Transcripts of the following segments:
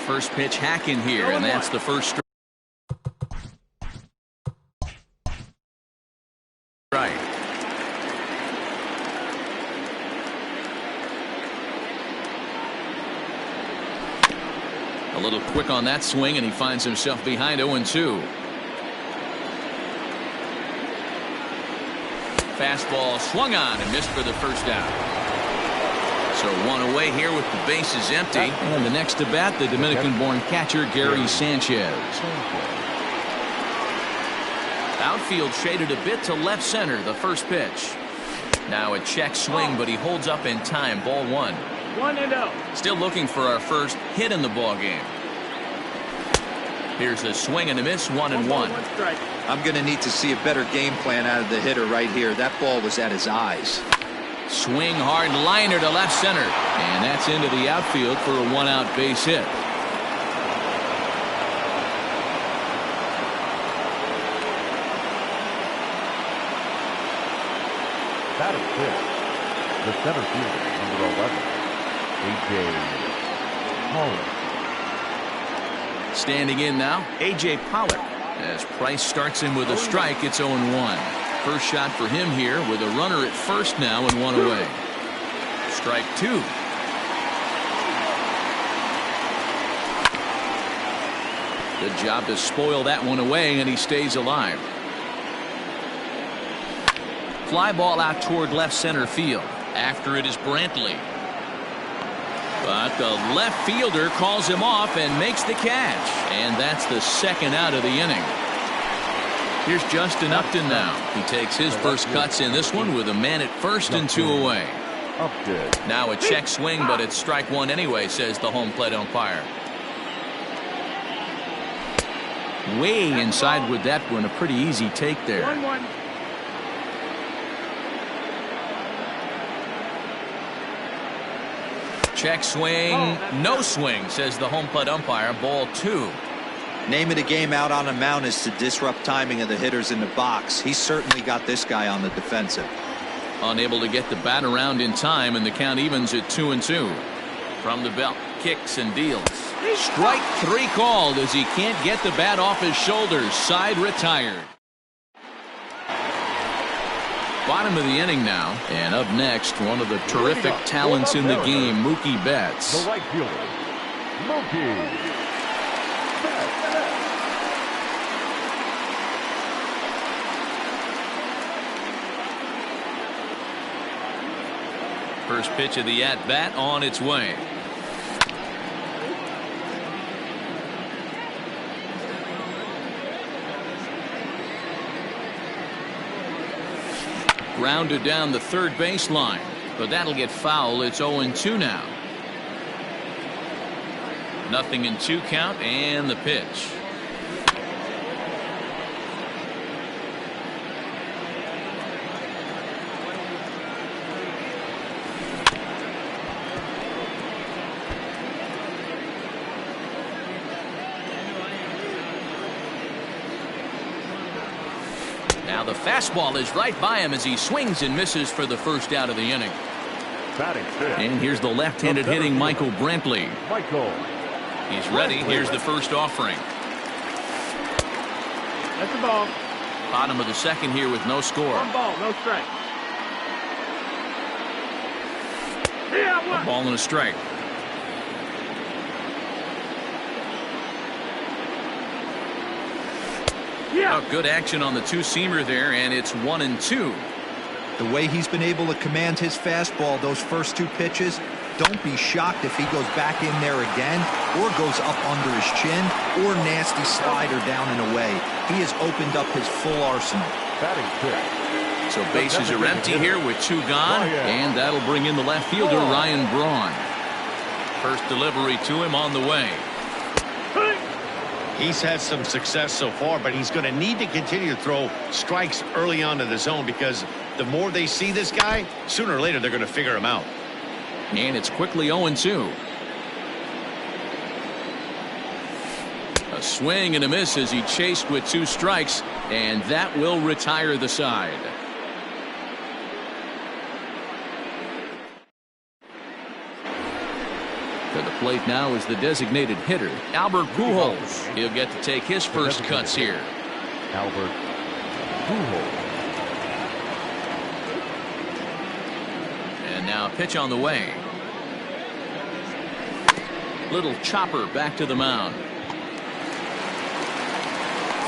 first pitch hacking here, and that's the first strike. A little quick on that swing, and he finds himself behind 0-2. Fastball swung on and missed for the first out. So one away here with the bases empty. And the next to bat, the Dominican-born catcher Gary Sanchez. Outfield shaded a bit to left center, the first pitch. Now a check swing, but he holds up in time. Ball 1. 1-0. Still looking for our first hit in the ball game. Here's a swing and a miss, 1-1. I'm going to need to see a better game plan out of the hitter right here. That ball was at his eyes. Swing hard liner to left center, and that's into the outfield for a 1-out base hit. Batting fifth, the center fielder, number 11, A.J. Pollard. Standing in now, A.J. Pollard. As Price starts him with a strike, it's 0-1. First shot for him here with a runner at first now and one away. Strike 2. Good job to spoil that one away, and he stays alive. Fly ball out toward left center field. After it is Brantley. But the left fielder calls him off and makes the catch. And that's the second out of the inning. Here's Justin Upton now. He takes his first cuts in this one with a man at first and 2 away. Now a check swing, but it's strike 1 anyway, says the home plate umpire. Way inside with that one. A pretty easy take there. 1-1. Check swing, no swing, says the home plate umpire. Ball 2. Name of the game out on a mound is to disrupt timing of the hitters in the box. He's certainly got this guy on the defensive. Unable to get the bat around in time, and the count evens at 2-2. From the belt, kicks and deals. Strike 3 called as he can't get the bat off his shoulders. Side retired. Bottom of the inning now, and up next, one of the terrific talents in the game, Mookie Betts. The right fielder, Mookie. First pitch of the at-bat on its way. Grounded down the third baseline, but that'll get foul. It's 0-2 now. 0-2 count, and the pitch. Now the fastball is right by him as he swings and misses for the first out of the inning. And here's the left-handed hitting Michael Brantley. He's ready. Here's the first offering. That's the ball. Bottom of the second here with no score. 1 ball, no strike. A ball and a strike. Oh, good action on the two-seamer there, and it's 1-2. The way he's been able to command his fastball those first 2 pitches, don't be shocked if he goes back in there again or goes up under his chin or nasty slider down and away. He has opened up his full arsenal. So bases are empty here with 2 gone, and that'll bring in the left fielder, Ryan Braun. First delivery to him on the way. He's had some success so far, but he's going to need to continue to throw strikes early on in the zone because the more they see this guy, sooner or later they're going to figure him out. And it's quickly 0-2. A swing and a miss as he chased with 2 strikes, and that will retire the side. To the plate now is the designated hitter, Albert Pujols. He'll get to take his first cuts here. Albert Pujols. And now a pitch on the way. Little chopper back to the mound.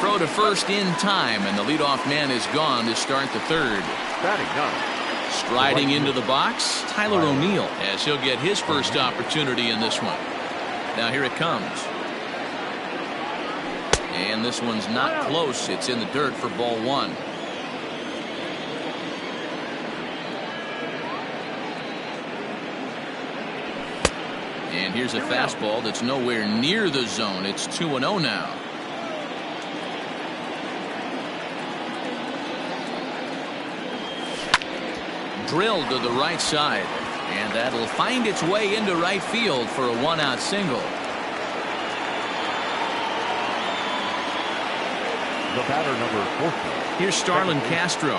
Throw to first in time, and the leadoff man is gone to start the third. Batting ninth. Striding into the box, Tyler O'Neill, as he'll get his first opportunity in this one. Now here it comes. And this one's not close. It's in the dirt for ball one. And here's a fastball that's nowhere near the zone. It's 2-0 now. Drilled to the right side, and that'll find its way into right field for a one-out single. The batter, number 14. Here's Starlin Castro.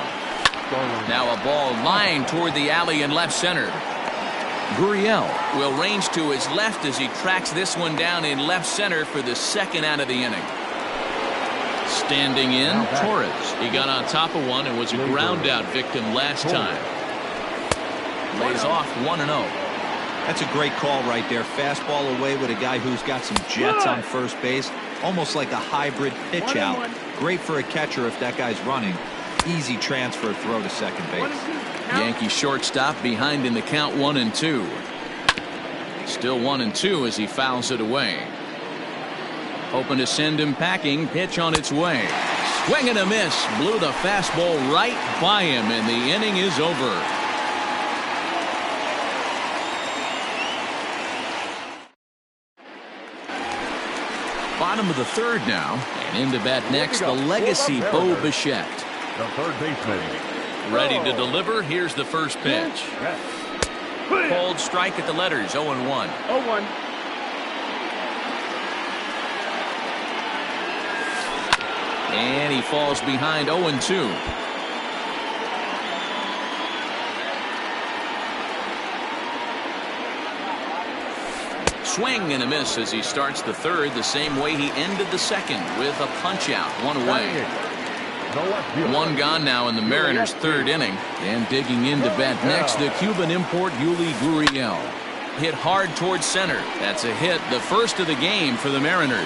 Now a ball lined toward the alley in left center. Gurriel will range to his left as he tracks this one down in left center for the second out of the inning. Standing in, Torres. He got on top of one and was a ground out victim last time. Lays off 1-0. That's a great call right there. Fastball away with a guy who's got some jets on first base. Almost like a hybrid pitch out. Great for a catcher if that guy's running. Easy transfer throw to second base. Yankee shortstop behind in the count 1-2. Still 1-2 as he fouls it away. Hoping to send him packing. Pitch on its way. Swing and a miss. Blew the fastball right by him, and the inning is over. Bottom of the third now, and in to bat next, the legacy Bo Bichette. The third baseman. Ready to deliver. Here's the first pitch. Cold strike at the letters. 0-1. 0-1. And he falls behind 0-2. Swing and a miss as he starts the third the same way he ended the second, with a punch out, one away. One gone now in the Mariners' third inning. And digging in to bat next, the Cuban import Yuli Gurriel. Hit hard towards center. That's a hit, the first of the game for the Mariners.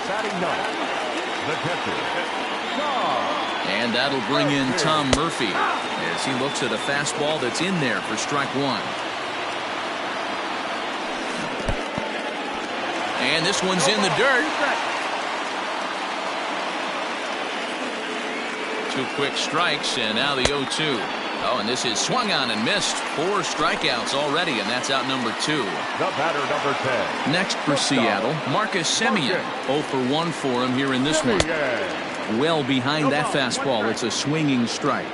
Batting ninth. The catcher. And that'll bring in Tom Murphy as he looks at a fastball that's in there for strike one. And this one's in the dirt. Two quick strikes, and now the 0-2. Oh, and this is swung on and missed. 4 strikeouts already, and that's out number 2. The batter, number 10. Next for Seattle, Marcus Semien. 0 for 1 for him here in this one. Well behind that fastball. It's a swinging strike.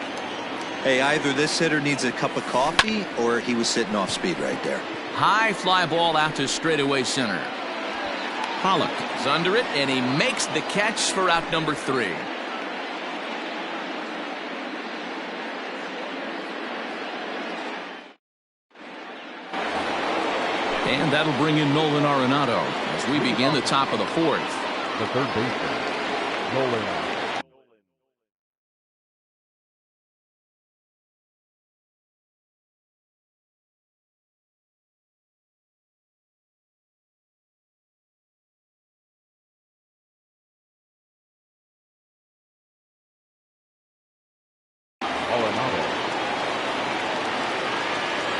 Hey, either this hitter needs a cup of coffee or he was sitting off speed right there. High fly ball out to straightaway center. Pollock is under it, and he makes the catch for out number 3. And that'll bring in Nolan Arenado as we begin the top of the 4th. The third baseman, Nolan.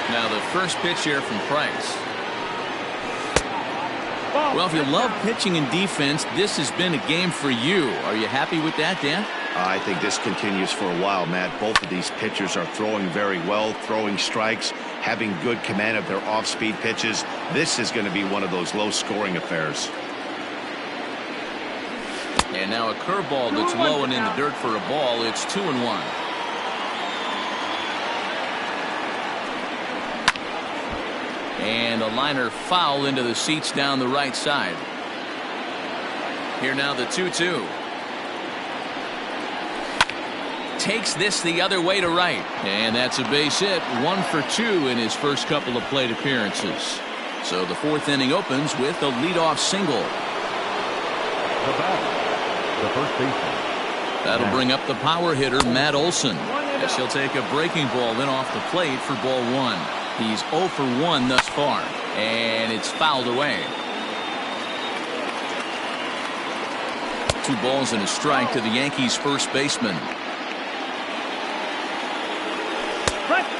Now the first pitch here from Price. Well, if you love pitching and defense, this has been a game for you. Are you happy with that, Dan? I think this continues for a while, Matt. Both of these pitchers are throwing very well, throwing strikes, having good command of their off-speed pitches. This is going to be one of those low-scoring affairs. And now a curveball that's low and in the dirt for a ball. It's 2-1. And a liner foul into the seats down the right side. Here now the 2-2. takes this the other way to right. And that's a base hit. 1 for 2 in his first couple of plate appearances. So the fourth inning opens with a leadoff single. The batter, the first baseman. That'll bring up the power hitter, Matt Olson, as he'll take a breaking ball in off the plate for ball 1. He's 0 for 1 thus far, and it's fouled away. 2 balls and a strike to the Yankees first baseman.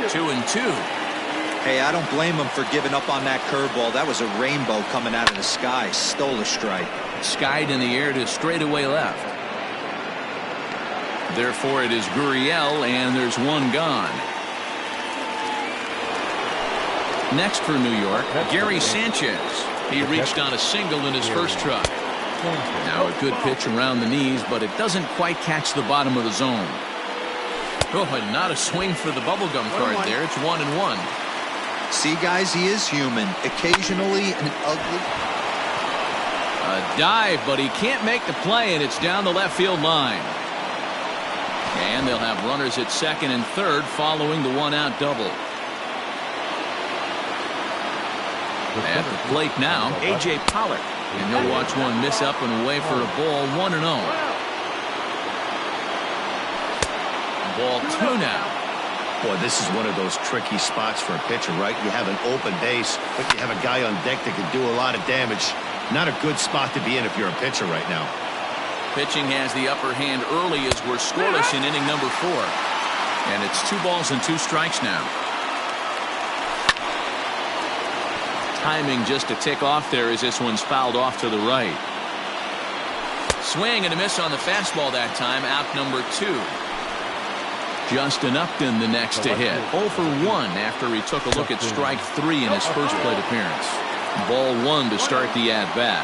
2-2. Hey, I don't blame him for giving up on that curveball. That was a rainbow coming out of the sky. Stole a strike. Skied in the air to straightaway left. Therefore, it is Gurriel, and there's 1 gone. Next for New York, Gary Sanchez. He reached on a single in his first try. Now a good pitch around the knees, but it doesn't quite catch the bottom of the zone. Oh, and not a swing for the bubblegum card there. It's 1-1. See, guys, he is human. Occasionally an ugly. A dive, but he can't make the play, and it's down the left field line. And they'll have runners at second and third following the 1-out double. At the plate now, A.J. Pollock. And he'll watch one miss up and away for a ball. 1-0. Ball 2 now. Boy, this is one of those tricky spots for a pitcher, right? You have an open base, but you have a guy on deck that can do a lot of damage. Not a good spot to be in if you're a pitcher right now. Pitching has the upper hand early as we're scoreless in inning number 4. And it's 2 balls and 2 strikes now. Timing just a tick off there as this one's fouled off to the right. Swing and a miss on the fastball that time. Out number 2. Justin Upton the next to hit. 0 for 1 after he took a look at strike 3 in his first plate appearance. Ball 1 to start the at-bat.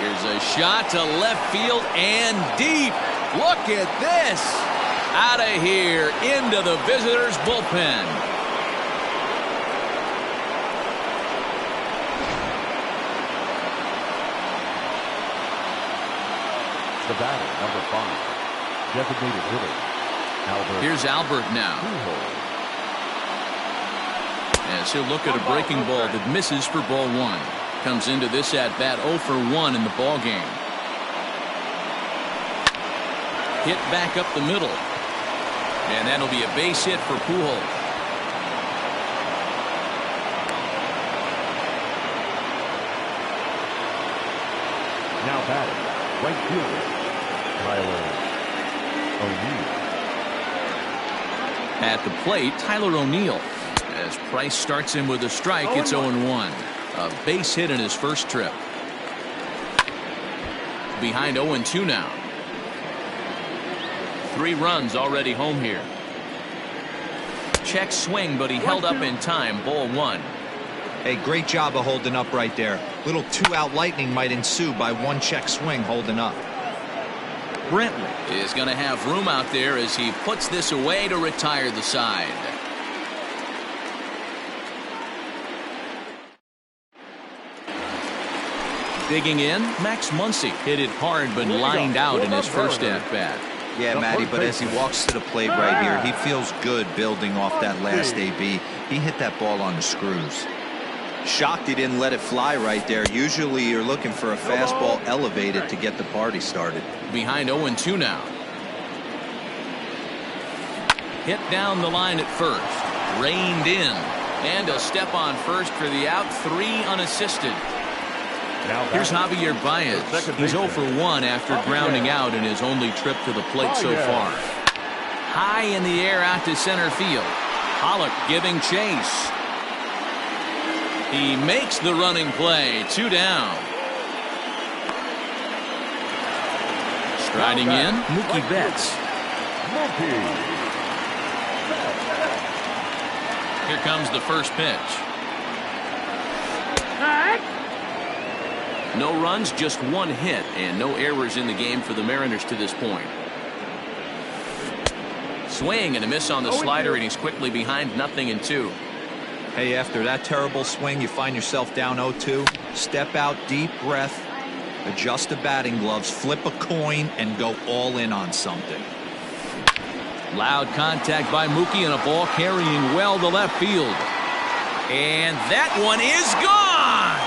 Here's a shot to left field and deep. Look at this. Out of here into the visitors' bullpen. The batter, number 5. Designated hitter. Albert. Here's Albert now. As he'll look at a breaking ball that misses for ball 1. Comes into this at-bat 0 for 1 in the ball game. Hit back up the middle. And that'll be a base hit for Pujols. Now batting, right fielder, Tyler O'Neill. At the plate, Tyler O'Neill. As Price starts him with a strike, it's 0-1. A base hit in his first trip. Behind 0-2 now. 3 runs already home here. Check swing, but he held up in time. Ball 1. Hey, great job of holding up right there. Little 2-out lightning might ensue by 1 check swing holding up. Brentley is going to have room out there as he puts this away to retire the side. Digging in, Max Muncy hit it hard but lined out in his first at-bat. Yeah, Matty, but as he walks to the plate right here, he feels good building off that last AB. He hit that ball on the screws. Shocked he didn't let it fly right there. Usually you're looking for a fastball elevated to get the party started. Behind 0-2 now. Hit down the line at first. Reined in. And a step on first for the out. 3 unassisted. Here's Javier Baez. He's 0 for 1 after grounding out in his only trip to the plate so far. High in the air out to center field. Pollock giving chase. He makes the running play. 2 down. Striding in, Mookie Betts. Here comes the first pitch. No runs, just 1 hit, and no errors in the game for the Mariners to this point. Swing and a miss on the slider, and he's quickly behind 0-2. Hey, after that terrible swing, you find yourself down 0-2. Step out, deep breath, adjust the batting gloves, flip a coin, and go all in on something. Loud contact by Mookie and a ball carrying well to left field. And that one is gone.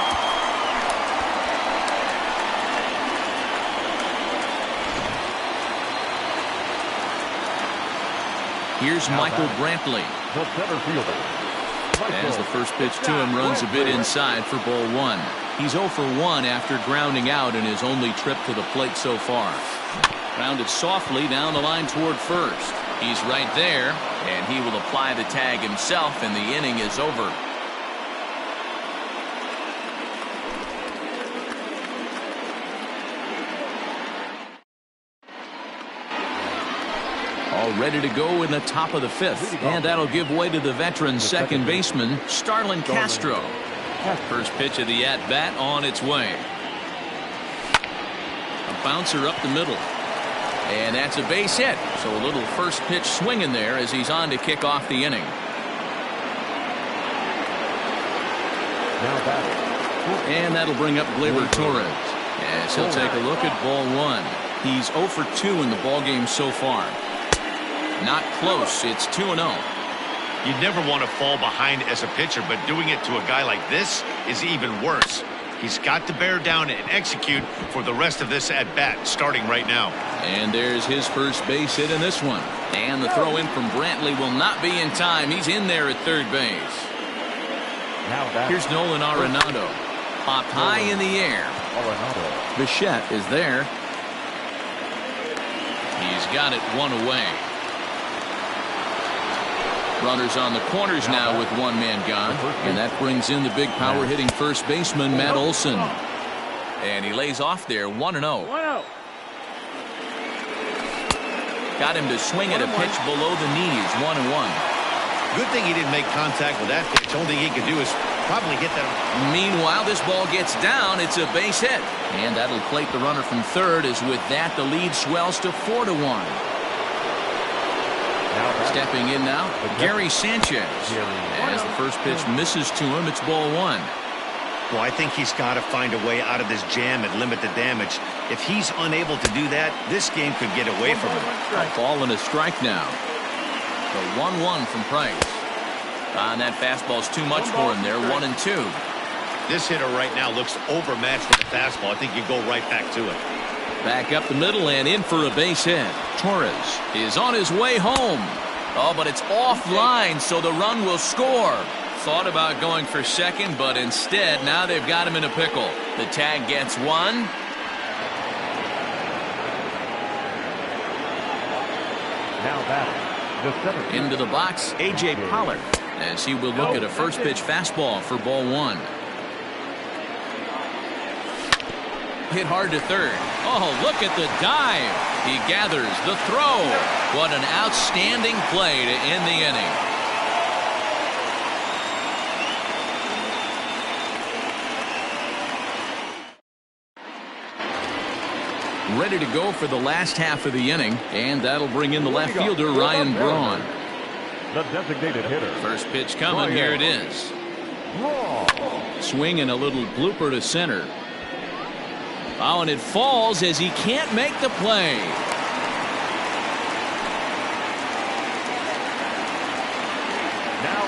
Here's Michael Brantley. The center fielder. As the first pitch to him runs a bit inside for ball one. He's 0 for 1 after grounding out in his only trip to the plate so far. Grounded softly down the line toward first. He's right there, and he will apply the tag himself, and the inning is over. All ready to go in the top of the 5th, and that'll give way to the veteran second baseman, Starlin Castro. First pitch of the at-bat on its way. A bouncer up the middle. And that's a base hit. So a little first pitch swing in there as he's on to kick off the inning. And that'll bring up Gleyber Torres as he'll take a look at ball one. He's 0 for 2 in the ballgame so far. Not close. It's 2-0. You'd never want to fall behind as a pitcher, but doing it to a guy like this is even worse. He's got to bear down and execute for the rest of this at-bat, starting right now. And there's his first base hit in this one. And the throw in from Brantley will not be in time. He's in there at third base. Here's Nolan Arenado. Popped high in the air. Bichette is there. He's got it one away. Runners on the corners now with one man gone. And that brings in the big power hitting first baseman, Matt Olson. And he lays off there 1-0. Got him to swing at a pitch below the knees, 1-1. Good thing he didn't make contact with that pitch. Only thing he could do is probably hit that. Meanwhile, this ball gets down. It's a base hit. And that'll plate the runner from third, as with that the lead swells to 4-1. Stepping in now, Gary Sanchez. As the first pitch misses to him, it's ball one. Well, I think he's got to find a way out of this jam and limit the damage. If he's unable to do that, this game could get away from him. A ball and a strike now. The 1-1 from Price. And that fastball's too much for him there, 1-2. This hitter right now looks overmatched with the fastball. I think you go right back to it. Back up the middle and in for a base hit. Torres is on his way home. Oh, but it's offline, so the run will score. Thought about going for second, but instead, now they've got him in a pickle. The tag gets one. Now batting, Into the box, A.J. Pollard, as he will look at a first pitch fastball for ball one. Hit hard to third. Oh, look at the dive. He gathers the throw. What an outstanding play to end the inning. Ready to go for the last half of the inning, and that'll bring in the left fielder, Ryan Braun. the designated hitter. First pitch coming. Here it is. Swing and a little blooper to center. Oh, and it falls as he can't make the play.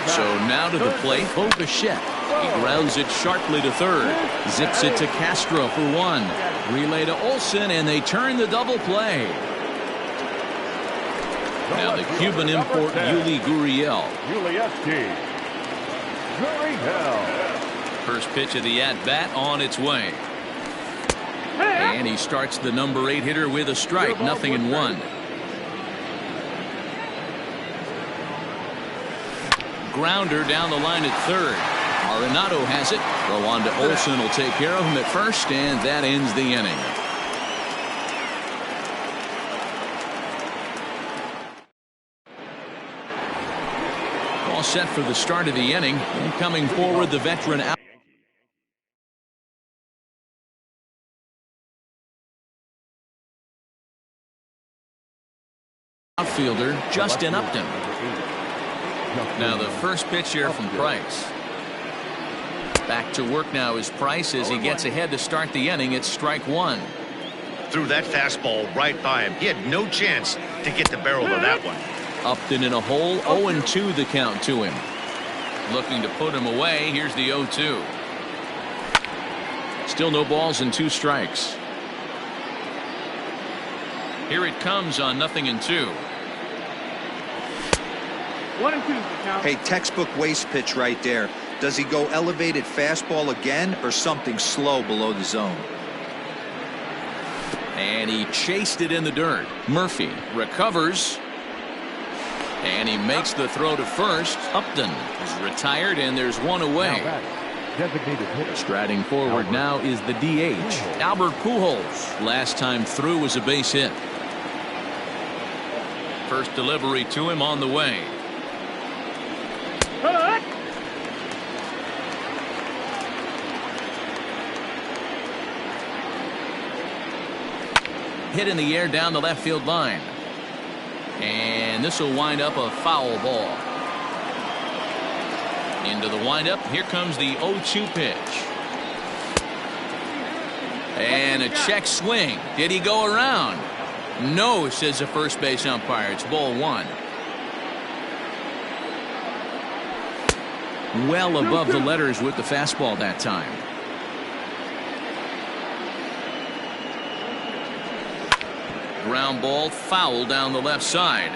So now to the plate, Bo Bichette. He grounds it sharply to third. Zips it to Castro for one. Relay to Olson, and they turn the double play. Now the Cuban import, Yuli Gurriel. First pitch of the at-bat on its way. And he starts the number 8 hitter with a strike, 0-1. Grounder down the line at third. Arenado has it. Throw on to Olson will take care of him at first, and that ends the inning. All set for the start of the inning. And coming forward, the veteran outfielder Justin Upton. Now the first pitch here from Price. Back to work now is Price as he gets ahead to start the inning. It's strike one. Threw that fastball right by him. He had no chance to get the barrel of that one. Upton in a hole. 0-2 the count to him. Looking to put him away. Here's the 0-2. Still no balls and 2 strikes. Here it comes on 0-2. 1-2 the count. Hey, textbook waste pitch right there. Does he go elevated fastball again or something slow below the zone? And he chased it in the dirt. Murphy recovers. And he makes the throw to first. Upton is retired, and there's one away. Now batting, designated hitter. Striding forward now is the DH, Albert Pujols. Last time through was a base hit. First delivery to him on the way. Cut. Hit in the air down the left field line. And this will wind up a foul ball. Into the windup. Here comes the 0-2 pitch. And a check swing. Did he go around? No, says the first base umpire. It's ball 1. Well above the letters with the fastball that time. Ground ball, foul down the left side.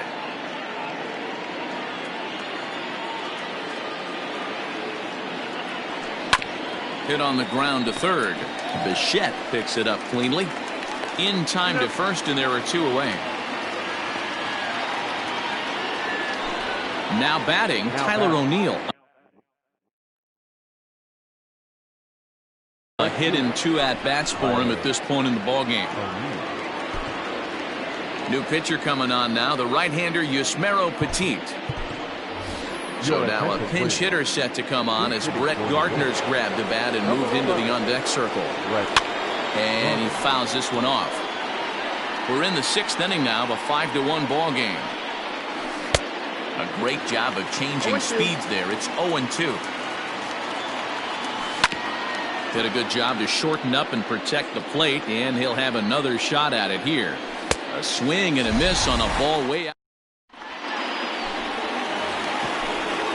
Hit on the ground to third. Bichette picks it up cleanly. In time to first, and there are 2 away. Now batting, Tyler O'Neill. A hit in 2 at-bats for him at this point in the ballgame. New pitcher coming on now, the right-hander Yusmeiro Petit. So now a pinch hitter set to come on as Brett Gardner's grabbed the bat and moved into the on-deck circle. And he fouls this one off. We're in the 6th inning now of a 5-1 ball game. A great job of changing speeds there. It's 0-2. Did a good job to shorten up and protect the plate, and he'll have another shot at it here. A swing and a miss on a ball way out.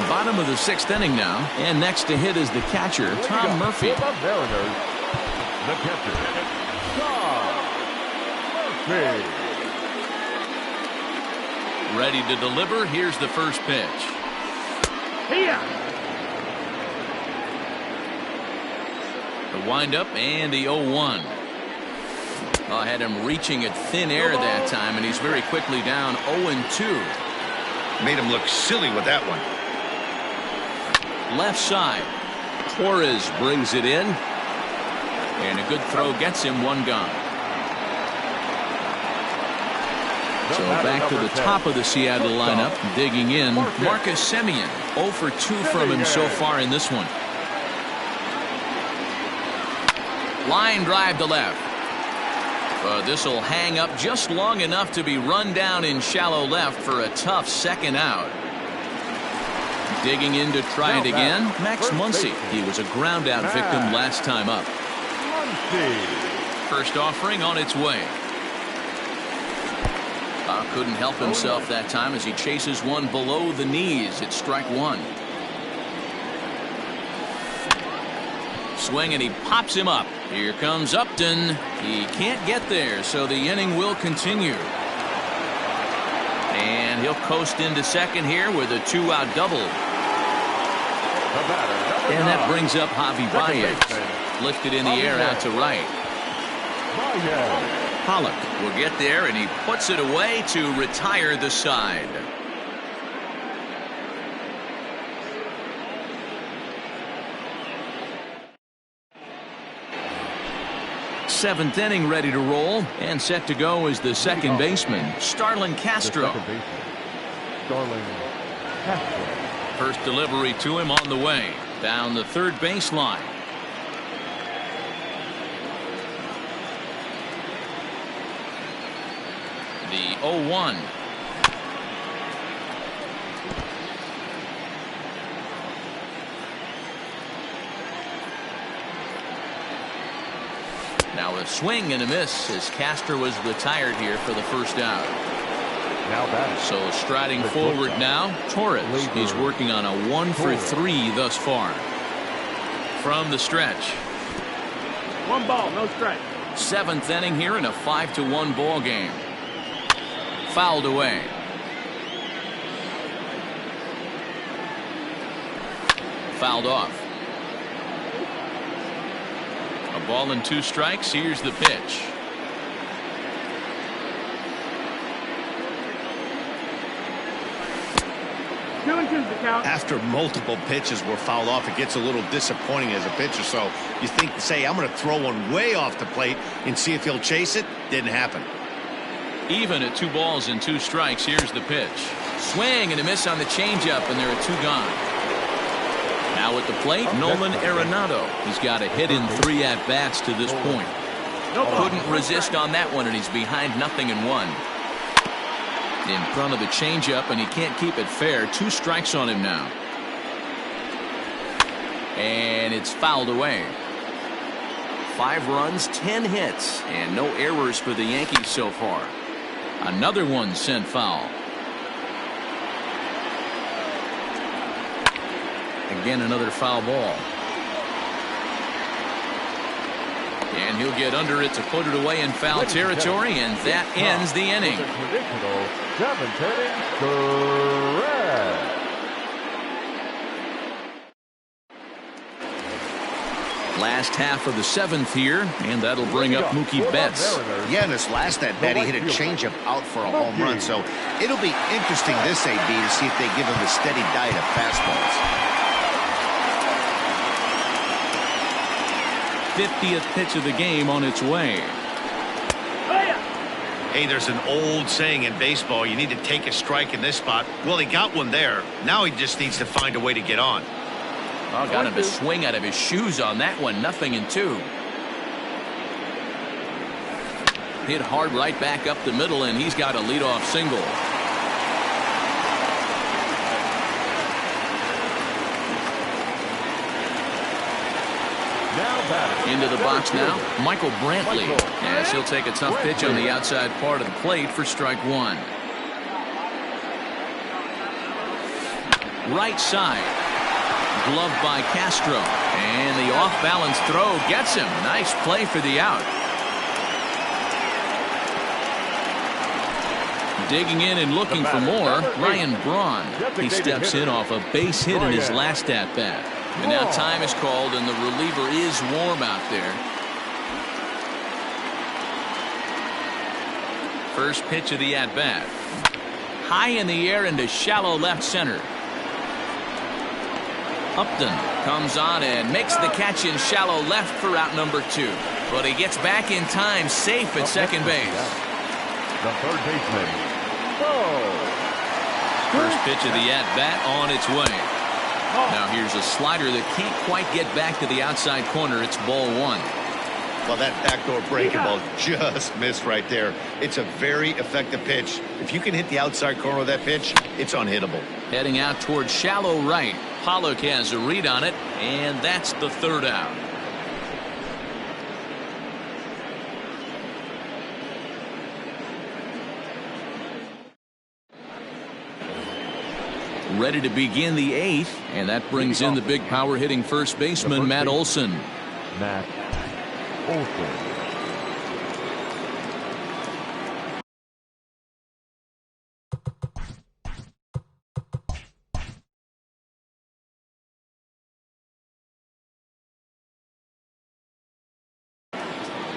Bottom of the 6th inning now, and next to hit is the catcher, Tom Murphy. The Mariners, the catcher, Tom Murphy. Ready to deliver. Here's the first pitch. Here. The windup and the 0-1. I had him reaching at thin air that time, and he's very quickly down 0-2. Made him look silly with that one. Left side. Torres brings it in. And a good throw gets him 1 gone. So back to the top of the Seattle lineup. Digging in, Marcus Semien. 0 for 2 from him so far in this one. Line drive to left. This will hang up just long enough to be run down in shallow left for a tough second out. Digging in to try it again, Max Muncy. He was a ground out victim last time up. First offering on its way. Couldn't help himself that time as he chases one below the knees. It's strike 1. Swing, and he pops him up. Here comes Upton. He can't get there, so the inning will continue. And he'll coast into second here with a 2-out double. And that brings up Javi Baez. Lifted in the air out to right. Pollock will get there, and he puts it away to retire the side. Seventh inning ready to roll, and set to go is the second baseman, Starlin Castro. First delivery to him on the way. Down the third baseline. The 0-1. Now a swing and a miss as Castro was retired here for the first out. Now batting. So striding forward now, Torres. He's working on a 1-for-3 thus far. From the stretch. 1 ball, no strike. 7th inning here in a 5-1 ball game. Fouled away. Fouled off. A ball and 2 strikes. Here's the pitch. Two and two's the count. After multiple pitches were fouled off, it gets a little disappointing as a pitcher. So you think, say, I'm going to throw one way off the plate and see if he'll chase it. Didn't happen. Even at 2 balls and 2 strikes. Here's the pitch. Swing and a miss on the changeup, and there are 2 gone. Now at the plate, Nolan Arenado. He's got a hit in 3 at-bats to this point. Couldn't resist on that one, and he's behind 0-1. In front of the changeup, and he can't keep it fair. 2 strikes on him now. And it's fouled away. 5 runs, 10 hits, and no errors for the Yankees so far. Another one sent foul. Again, another foul ball. And he'll get under it to put it away in foul territory, and that ends the inning. Traditional 7th inning correct. Last half of the 7th here, and that'll bring up Mookie Betts. Yeah, in his last at bat, he hit a changeup out for a home run. So it'll be interesting this AB to see if they give him a steady diet of fastballs. 50th pitch of the game on its way. Hey, there's an old saying in baseball, you need to take a strike in this spot. Well, he got one there. Now he just needs to find a way to get on. Oh, got him to swing out of his shoes on that one. 0-2. Hit hard right back up the middle, and he's got a leadoff single. Into the box now, Michael Brantley, as he'll take a tough pitch on the outside part of the plate for strike 1. Right side, gloved by Castro, and the off-balance throw gets him. Nice play for the out. Digging in and looking for more, Ryan Braun. He steps in off a base hit in his last at-bat. And now time is called, and the reliever is warm out there. First pitch of the at-bat. High in the air into shallow left center. Upton comes on and makes the catch in shallow left for out number 2. But he gets back in time, safe at second base. The third baseman. First pitch of the at-bat on its way. Now here's a slider that can't quite get back to the outside corner. It's ball 1. Well, that backdoor breaking ball just missed right there. It's a very effective pitch. If you can hit the outside corner of that pitch, it's unhittable. Heading out towards shallow right. Pollock has a read on it, and that's the 3rd out. Ready to begin the 8th, and that brings in the big power hitting first baseman, Matt Olson. Matt Olson.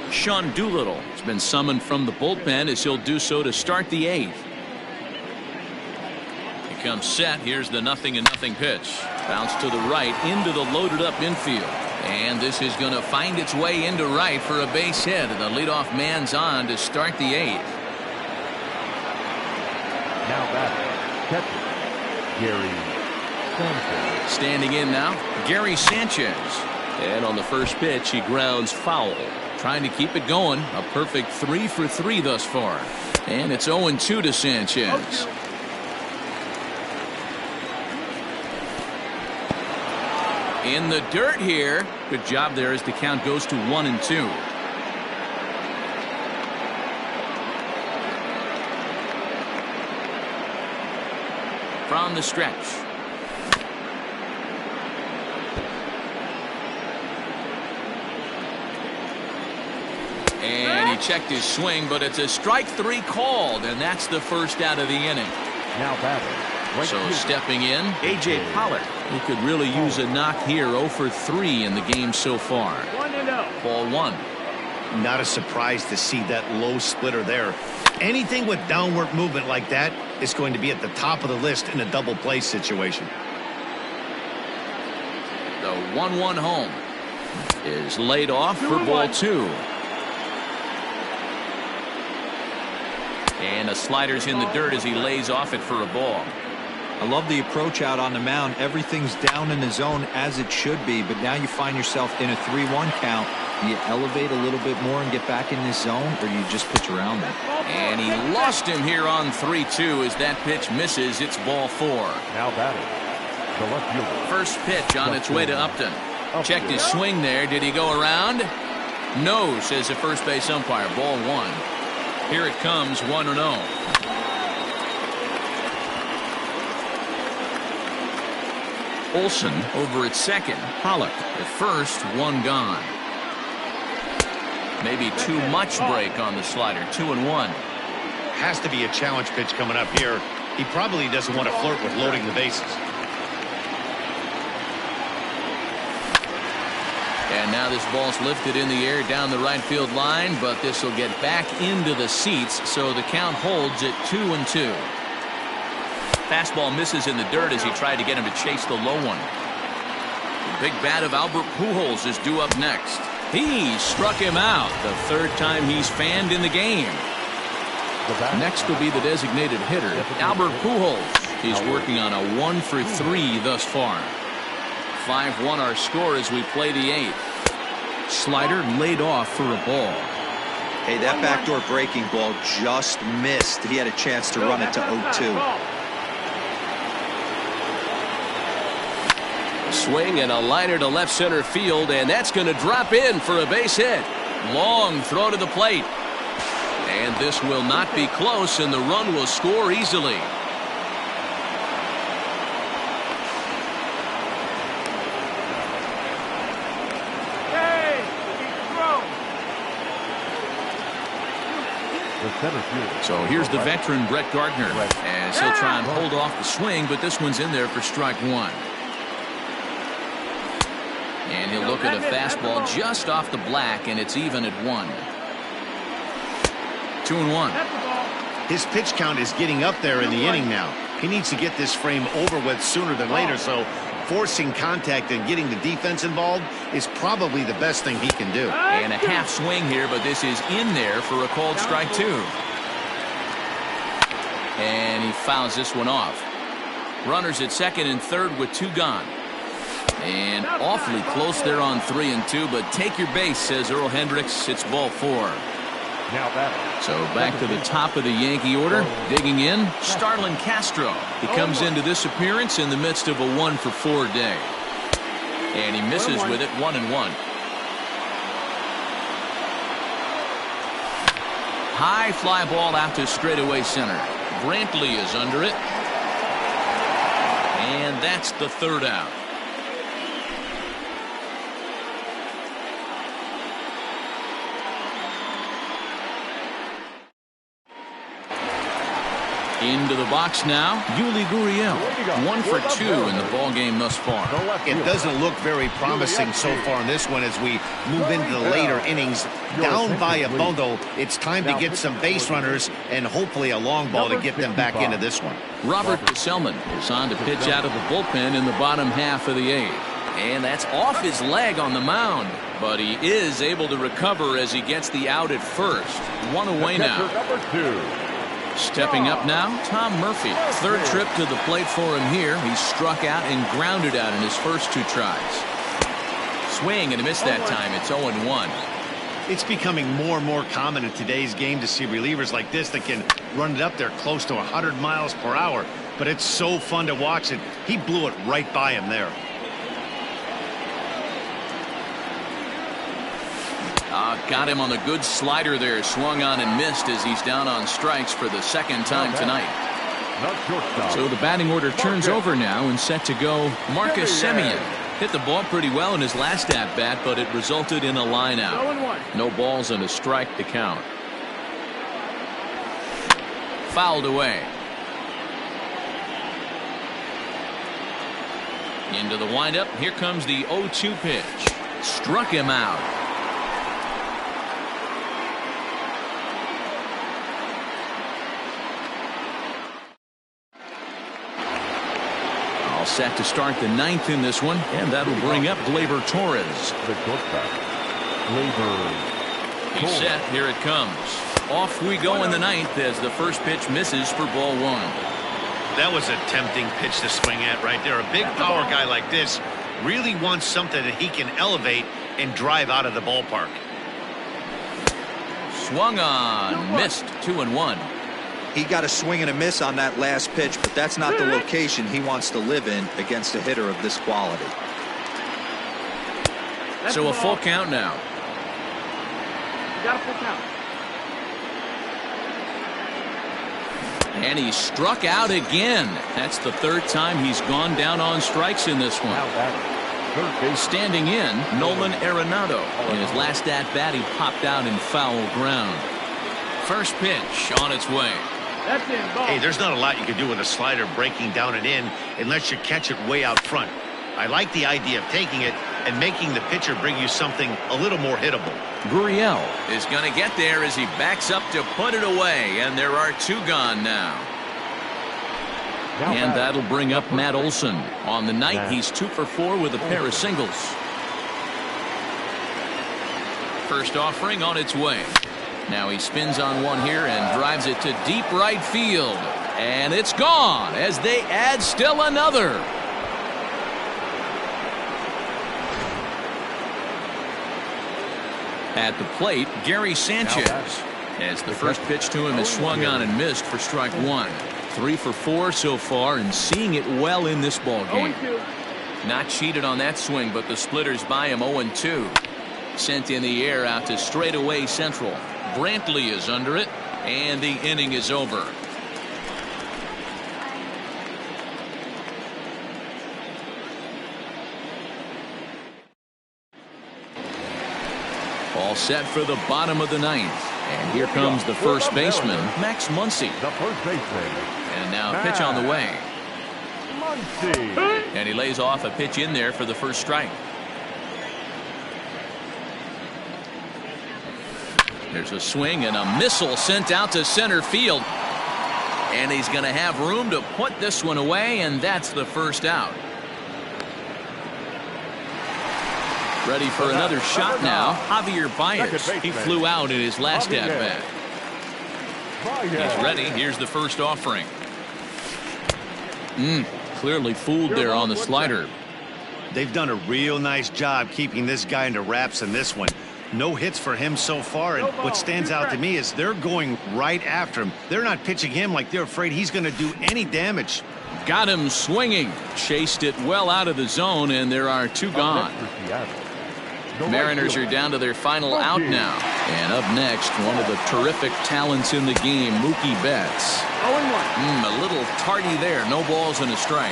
Sean Doolittle has been summoned from the bullpen as he'll do so to start the 8th. Comes set. Here's the 0-0 pitch. Bounce to the right into the loaded up infield, and this is going to find its way into right for a base hit, and the leadoff man's on to start the 8th. Now batting, catcher Gary Sanchez. Standing in now, Gary Sanchez, and on the first pitch he grounds foul, trying to keep it going. A perfect 3 for 3 thus far, and it's 0-2 to Sanchez. In the dirt here. Good job there as the count goes to 1-2. from the stretch. And he checked his swing, but it's a strike 3 called, and that's the first out of the inning. Now batting. Right So fielder. stepping in, A.J. Pollard. He could really use a knock here. 0 for 3 in the game so far. 1-0. Ball 1. Not a surprise to see that low splitter there. Anything with downward movement like that is going to be at the top of the list in a double play situation. The 1-1 home is laid off for ball 2. And the slider's in the dirt as he lays off it for a ball. I love the approach out on the mound. Everything's down in the zone as it should be, but now you find yourself in a 3-1 count. You elevate a little bit more and get back in this zone, or you just pitch around it. And he lost him here on 3-2 as that pitch misses. It's ball 4. Now batting. The left fielder. First pitch on its way to Upton. Checked his swing there. Did he go around? No, says the first base umpire. Ball 1. Here it comes, 1-0. Olsen over at second. Pollock at first, 1 gone. Maybe too much break on the slider. 2-1. Has to be a challenge pitch coming up here. He probably doesn't want to flirt with loading the bases. And now this ball's lifted in the air down the right field line, but this will get back into the seats, so the count holds at 2-2. Fastball misses in the dirt as he tried to get him to chase the low one. The big bat of Albert Pujols is due up next. He struck him out, the 3rd time he's fanned in the game. Next will be the designated hitter, Albert Pujols. He's working on a 1 for 3 thus far. 5-1 our score as we play the 8th. Slider laid off for a ball. Hey, that backdoor breaking ball just missed. He had a chance to run it to 0-2. Swing and a liner to left center field, and that's going to drop in for a base hit. Long throw to the plate. And this will not be close, and the run will score easily. So here's the veteran Brett Gardner, as he'll try and hold off the swing, but this one's in there for strike 1. And he'll look at a fastball just off the black, and it's even at 1. 2-1. His pitch count is getting up there in the inning now. He needs to get this frame over with sooner than later, so forcing contact and getting the defense involved is probably the best thing he can do. And a half swing here, but this is in there for a called strike 2. And he fouls this one off. Runners at second and third with 2 gone. And awfully close there on 3 and 2, but take your base, says Earl Hendricks. It's ball 4. Now batting. So back to the top of the Yankee order. Digging in, Starlin Castro. He comes into this appearance in the midst of a 1 for 4 day. And he misses with it, 1-1. High fly ball out to straightaway center. Brantley is under it. And that's the 3rd out. Into the box now, Yuli Gurriel. 1 for 2 in the ball game thus far. It doesn't look very promising so far in this one as we move into the later innings. Down by a bundle, it's time to get some base runners and hopefully a long ball to get them back into this one. Robert Gesellman is on to pitch out of the bullpen in the bottom half of the 8th. And that's off his leg on the mound. But he is able to recover as he gets the out at first. 1 away now. Number 2. Stepping up now, Tom Murphy. 3rd trip to the plate for him here. He struck out and grounded out in his first 2 tries. Swing and a miss that time. It's 0-1. It's becoming more and more common in today's game to see relievers like this that can run it up there close to 100 miles per hour. But it's so fun to watch it. He blew it right by him there. Got him on a good slider there. Swung on and missed as he's down on strikes for the 2nd time tonight. Not shortstop. So the batting order turns over now and set to go Marcus Semien. Hit the ball pretty well in his last at-bat, but it resulted in a line out. 0-1. No balls and a strike to count. Fouled away. Into the windup. Here comes the 0-2 pitch. Struck him out. All set to start the ninth in this one, and that'll bring up Gleyber Torres. The shortstop. Gleyber. He's set. Here it comes. Off we go in the ninth as the first pitch misses for ball one. That was a tempting pitch to swing at right there. A big power guy like this really wants something that he can elevate and drive out of the ballpark. Swung on. Missed. 2-1. He got a swing and a miss on that last pitch, but that's not the location he wants to live in against a hitter of this quality. So a full count now. You got a full count. And he struck out again. That's the third time he's gone down on strikes in this one. Now batting. Third base. Standing in, Nolan Arenado. In his last at-bat, he popped out in foul ground. First pitch on its way. That's in. Ball. Hey, there's not a lot you can do with a slider breaking down and in unless you catch it way out front. I like the idea of taking it and making the pitcher bring you something a little more hittable. Gurriel is going to get there as he backs up to put it away, and there are two gone now. And that'll bring up Matt Olson. On the night, he's 2 for 4 with a pair of singles. First offering on its way. Now he spins on one here and drives it to deep right field. And it's gone as they add still another. At the plate, Gary Sanchez. As the first pitch to him is swung on and missed for strike one. 3 for 4 so far and seeing it well in this ball game. 0-2. Not cheated on that swing, but the splitters by him 0-2. Sent in the air out to straightaway central. Brantley is under it, and the inning is over. All set for the bottom of the ninth. And here comes the first baseman, Max Muncy. The first baseman. And now a pitch on the way. Muncy. And he lays off a pitch in there for the first strike. There's a swing and a missile sent out to center field. And he's going to have room to put this one away, and that's the first out. Ready for another shot now. Javier Baez. He flew out in his last at-bat. He's ready. Here's the first offering. Clearly fooled there on the slider. They've done a real nice job keeping this guy into wraps in this one. No hits for him so far, and what stands out to me is they're going right after him. They're not pitching him like they're afraid he's going to do any damage. Got him swinging. Chased it well out of the zone, and there are two gone. Mariners are down to their final out now. And up next, one of the terrific talents in the game, Mookie Betts. 0-1. A little tardy there. No balls and a strike.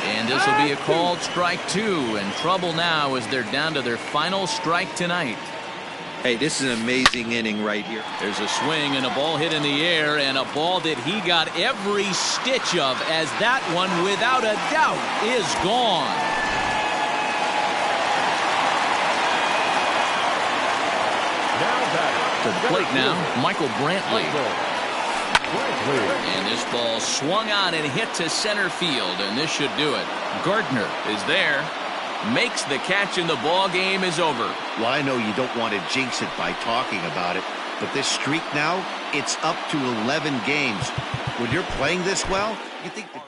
And this will be a called strike two. And trouble now as they're down to their final strike tonight. Hey, this is an amazing inning right here. There's a swing and a ball hit in the air, and a ball that he got every stitch of, as that one, without a doubt, is gone. To the plate now, Michael Brantley. And this ball swung on and hit to center field, and this should do it. Gardner is there, makes the catch, and the ball game is over. Well, I know you don't want to jinx it by talking about it, but this streak now, it's up to 11 games. When you're playing this well, you think the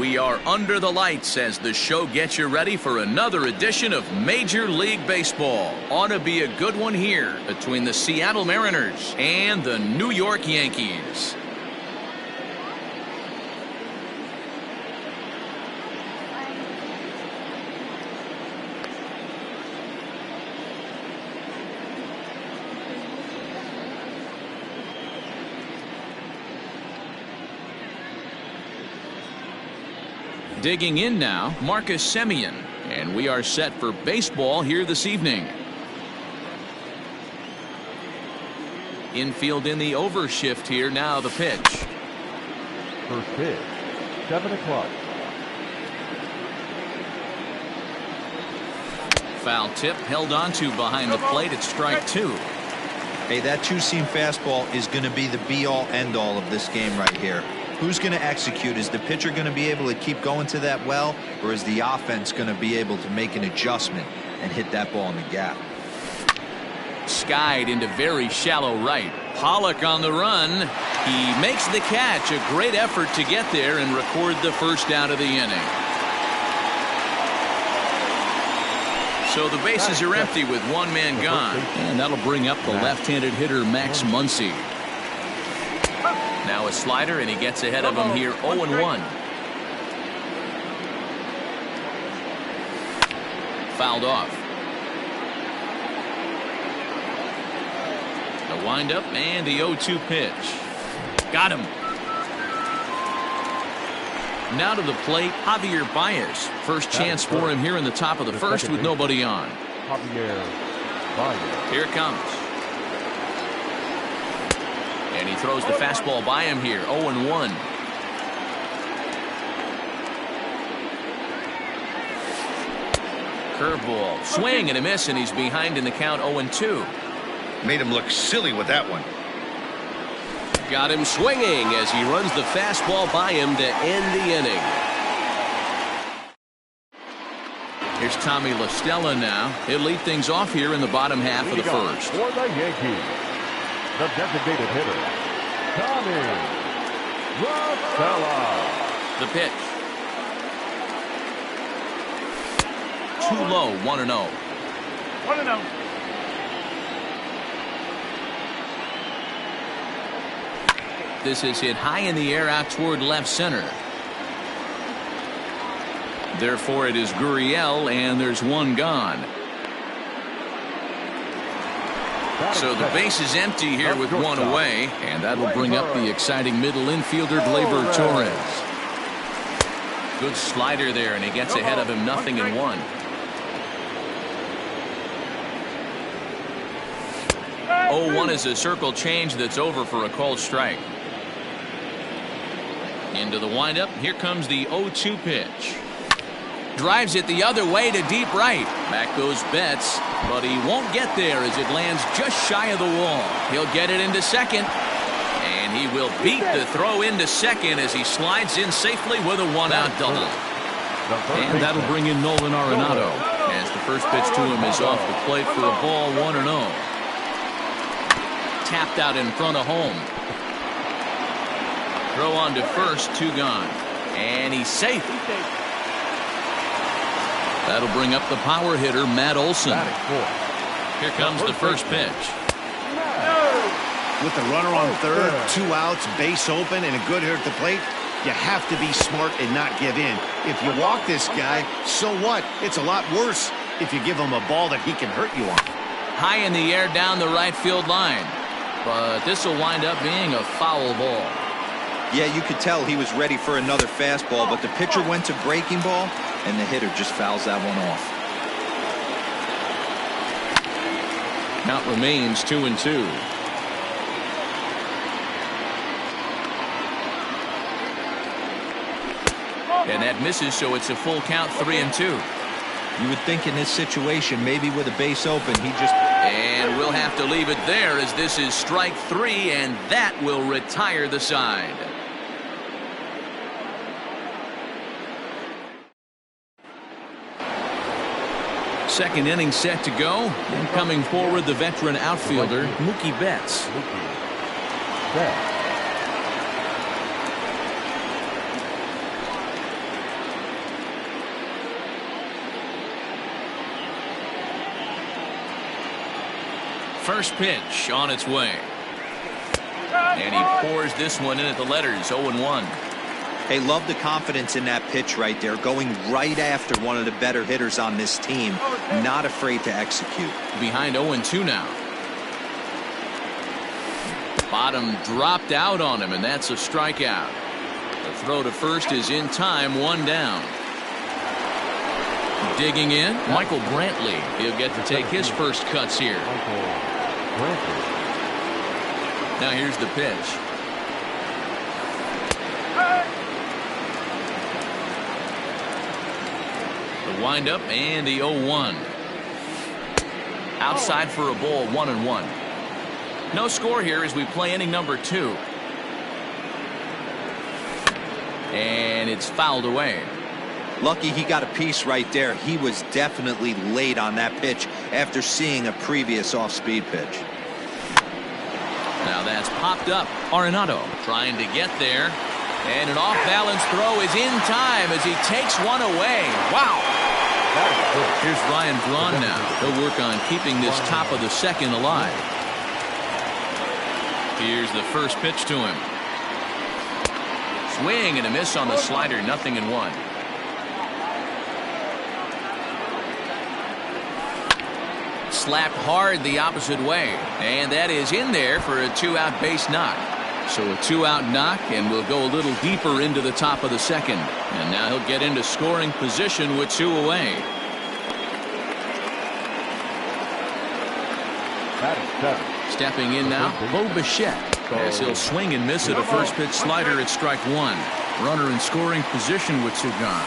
We are under the lights as the show gets you ready for another edition of Major League Baseball. Ought to be a good one here between the Seattle Mariners and the New York Yankees. Digging in now, Marcus Semien, and we are set for baseball here this evening. Infield in the overshift here. Now the pitch. First pitch, 7 o'clock. Foul tip held onto behind the plate at strike 2. Hey, that two-seam fastball is going to be the be-all, end-all of this game right here. Who's going to execute? Is the pitcher going to be able to keep going to that well, or is the offense going to be able to make an adjustment and hit that ball in the gap? Skied into very shallow right. Pollock on the run. He makes the catch. A great effort to get there and record the first out of the inning. So the bases are empty with one man gone. And that'll bring up the left-handed hitter Max Muncy. Now a slider, and he gets ahead of him here 0-1. Fouled off. The windup and the 0-2 pitch. Got him. Now to the plate, Javier Baez. First chance for him here in the top of the first with nobody on. Javier Baez. Here it comes. And he throws the fastball by him here, 0-1. Curveball, swing and a miss, and he's behind in the count, 0-2. Made him look silly with that one. Got him swinging as he runs the fastball by him to end the inning. Here's Tommy La Stella now. He'll lead things off here in the bottom half of the first. For the Yankees, the designated hitter, Tommy La Stella. The pitch. Too low, 1-0. 1-0. This is hit high in the air out toward left center. Therefore, it is Gurriel, and there's one gone. So the base is empty here with one away, and that'll bring up the exciting middle infielder Gleyber Torres. Good slider there, and he gets ahead of him 0-1. Oh, 1 is a circle change that's over for a called strike. Into the windup. Here comes the 0-2 pitch. Drives it the other way to deep right. Back goes Betts, but he won't get there as it lands just shy of the wall. He'll get it into second, and he will beat the throw into second as he slides in safely with a one-out double. And that'll bring in Nolan Arenado as the first pitch to him is off the plate for a ball, 1-0. Tapped out in front of home. Throw on to first, 2 gone. And he's safe. That'll bring up the power hitter, Matt Olson. Here comes the first pitch. With the runner on third, 2 outs, base open, and a good hitter at the plate, you have to be smart and not give in. If you walk this guy, so what? It's a lot worse if you give him a ball that he can hurt you on. High in the air down the right field line. But this will wind up being a foul ball. Yeah, you could tell he was ready for another fastball, but the pitcher went to breaking ball, and the hitter just fouls that one off. Count remains 2-2. And that misses, so it's a full count, 3-2. You would think in this situation, maybe with a base open, he just... And we'll have to leave it there as this is strike 3, and that will retire the side. Second inning set to go, and coming forward the veteran outfielder Mookie Betts. First pitch on its way. And he pours this one in at the letters, 0-1. Hey, love the confidence in that pitch right there, going right after one of the better hitters on this team, not afraid to execute. Behind 0-2 now. Bottom dropped out on him, and that's a strikeout. The throw to first is in time, one down. Digging in, Michael Brantley. He'll get to take his first cuts here. Now here's the pitch. The windup and the 0-1. Outside for a ball, 1-1. No score here as we play inning number 2. And it's fouled away. Lucky he got a piece right there. He was definitely late on that pitch after seeing a previous off-speed pitch. Now that's popped up. Arenado trying to get there. And an off-balance throw is in time as he takes one away. Wow. Here's Ryan Braun now. He'll work on keeping this top of the second alive. Here's the first pitch to him. Swing and a miss on the slider, 0-1. Slapped hard the opposite way, and that is in there for a 2-out base knock. So a 2-out knock, and we'll go a little deeper into the top of the second. And now he'll get into scoring position with 2 away. Stepping in now, Bo Bichette, as he'll swing and miss at a first pitch slider at strike 1. Runner in scoring position with 2 gone.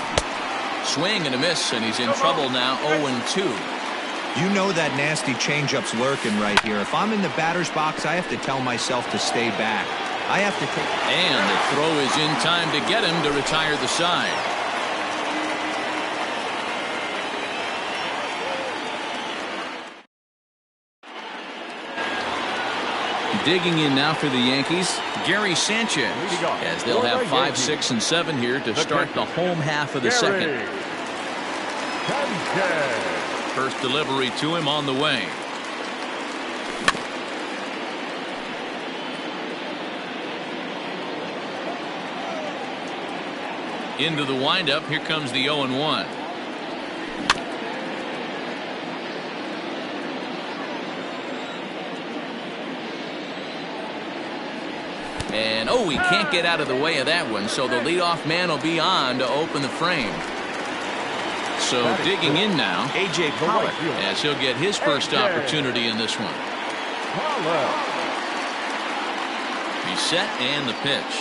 Swing and a miss, and he's in trouble now, 0-2. You know that nasty changeup's lurking right here. If I'm in the batter's box, I have to tell myself to stay back. I have to take... And the throw is in time to get him to retire the side. Digging in now for the Yankees, Gary Sanchez, as they'll have 5, 6, and 7 here to start the home half of the second. First delivery to him on the way. Into the windup. Here comes the 0-1. And oh, he can't get out of the way of that one, so the leadoff man will be on to open the frame. So digging in now, A.J. Pollock, as he'll get his first opportunity in this one. He's set and the pitch.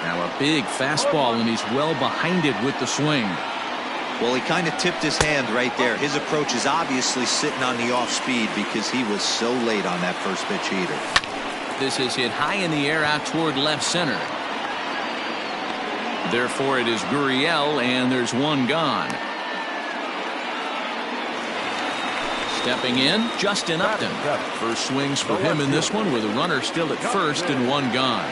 Now a big fastball, and he's well behind it with the swing. Well, he kind of tipped his hand right there. His approach is obviously sitting on the off speed because he was so late on that first pitch heater. This is hit high in the air out toward left center. Therefore, it is Gurriel, and there's one gone. Stepping in, Justin Upton. First swings for him in this one with a runner still at first and one gone.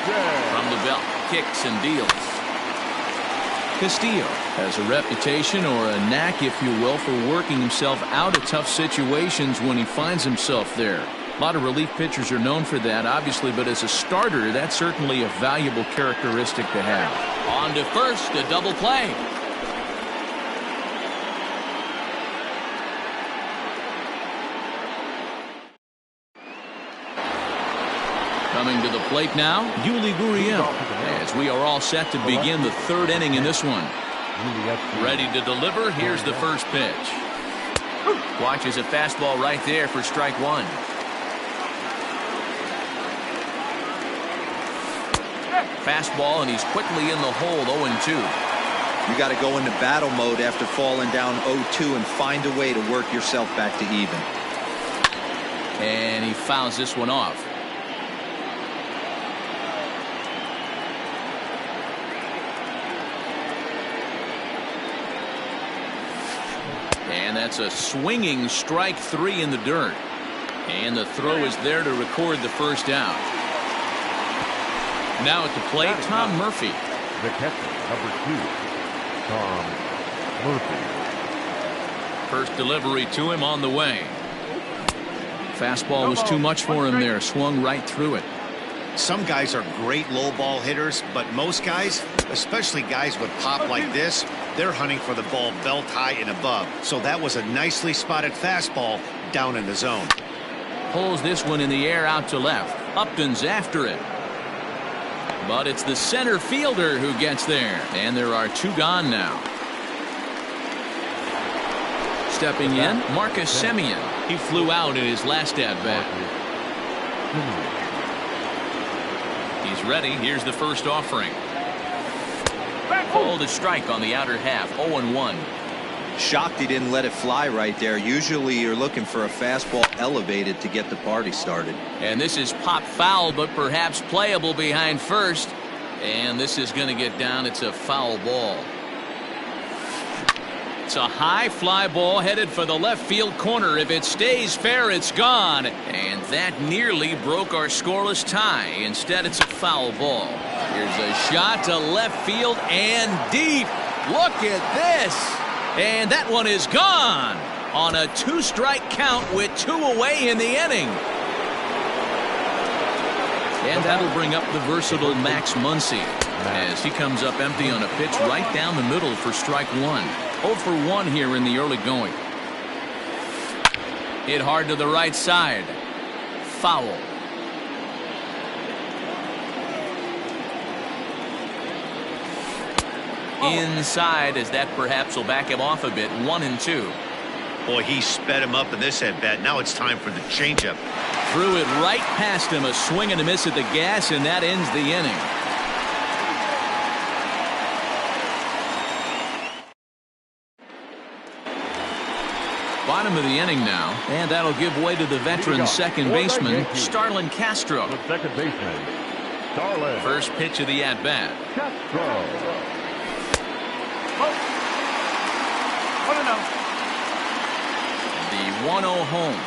From the belt, kicks and deals. Castillo has a reputation, or a knack, if you will, for working himself out of tough situations when he finds himself there. A lot of relief pitchers are known for that, obviously, but as a starter, that's certainly a valuable characteristic to have. On to first, a double play. Coming to the plate now, Yuli Gurriel, as we are all set to begin the third inning in this one. Ready to deliver. Here's the first pitch. Watches a fastball right there for strike 1. Fastball, and he's quickly in the hole, 0-2. You got to go into battle mode after falling down 0-2 and find a way to work yourself back to even. And he fouls this one off. And that's a swinging strike 3 in the dirt. And the throw is there to record the first out. Now at the plate, Tom Murphy. The catcher, number 2, Tom Murphy. First delivery to him on the way. Fastball was too much for him there. Swung right through it. Some guys are great low ball hitters, but most guys, especially guys with pop like this, they're hunting for the ball belt high and above. So that was a nicely spotted fastball down in the zone. Pulls this one in the air out to left. Upton's after it. But it's the center fielder who gets there. And there are 2 gone now. Stepping in, Marcus Semien. He flew out in his last at-bat. He's ready. Here's the first offering. Called a strike on the outer half. 0-1. Shocked he didn't let it fly right there. Usually you're looking for a fastball elevated to get the party started. And this is pop foul, but perhaps playable behind first. And this is going to get down. It's a foul ball. It's a high fly ball headed for the left field corner. If it stays fair, it's gone. And that nearly broke our scoreless tie. Instead, it's a foul ball. Here's a shot to left field and deep. Look at this. And that one is gone on a 2-strike count with 2 away in the inning. And that'll bring up the versatile Max Muncy as he comes up empty on a pitch right down the middle for strike 1. 0 for 1 here in the early going. Hit hard to the right side. Foul. Inside, as that perhaps will back him off a bit. 1-2. Boy, he sped him up in this at-bat. Now it's time for the changeup. Threw it right past him. A swing and a miss at the gas, and that ends the inning. Bottom of the inning now, and that'll give way to the veteran second baseman, Starlin Castro. The second baseman, Starlin. First pitch of the at-bat. Castro. The 1-0 home.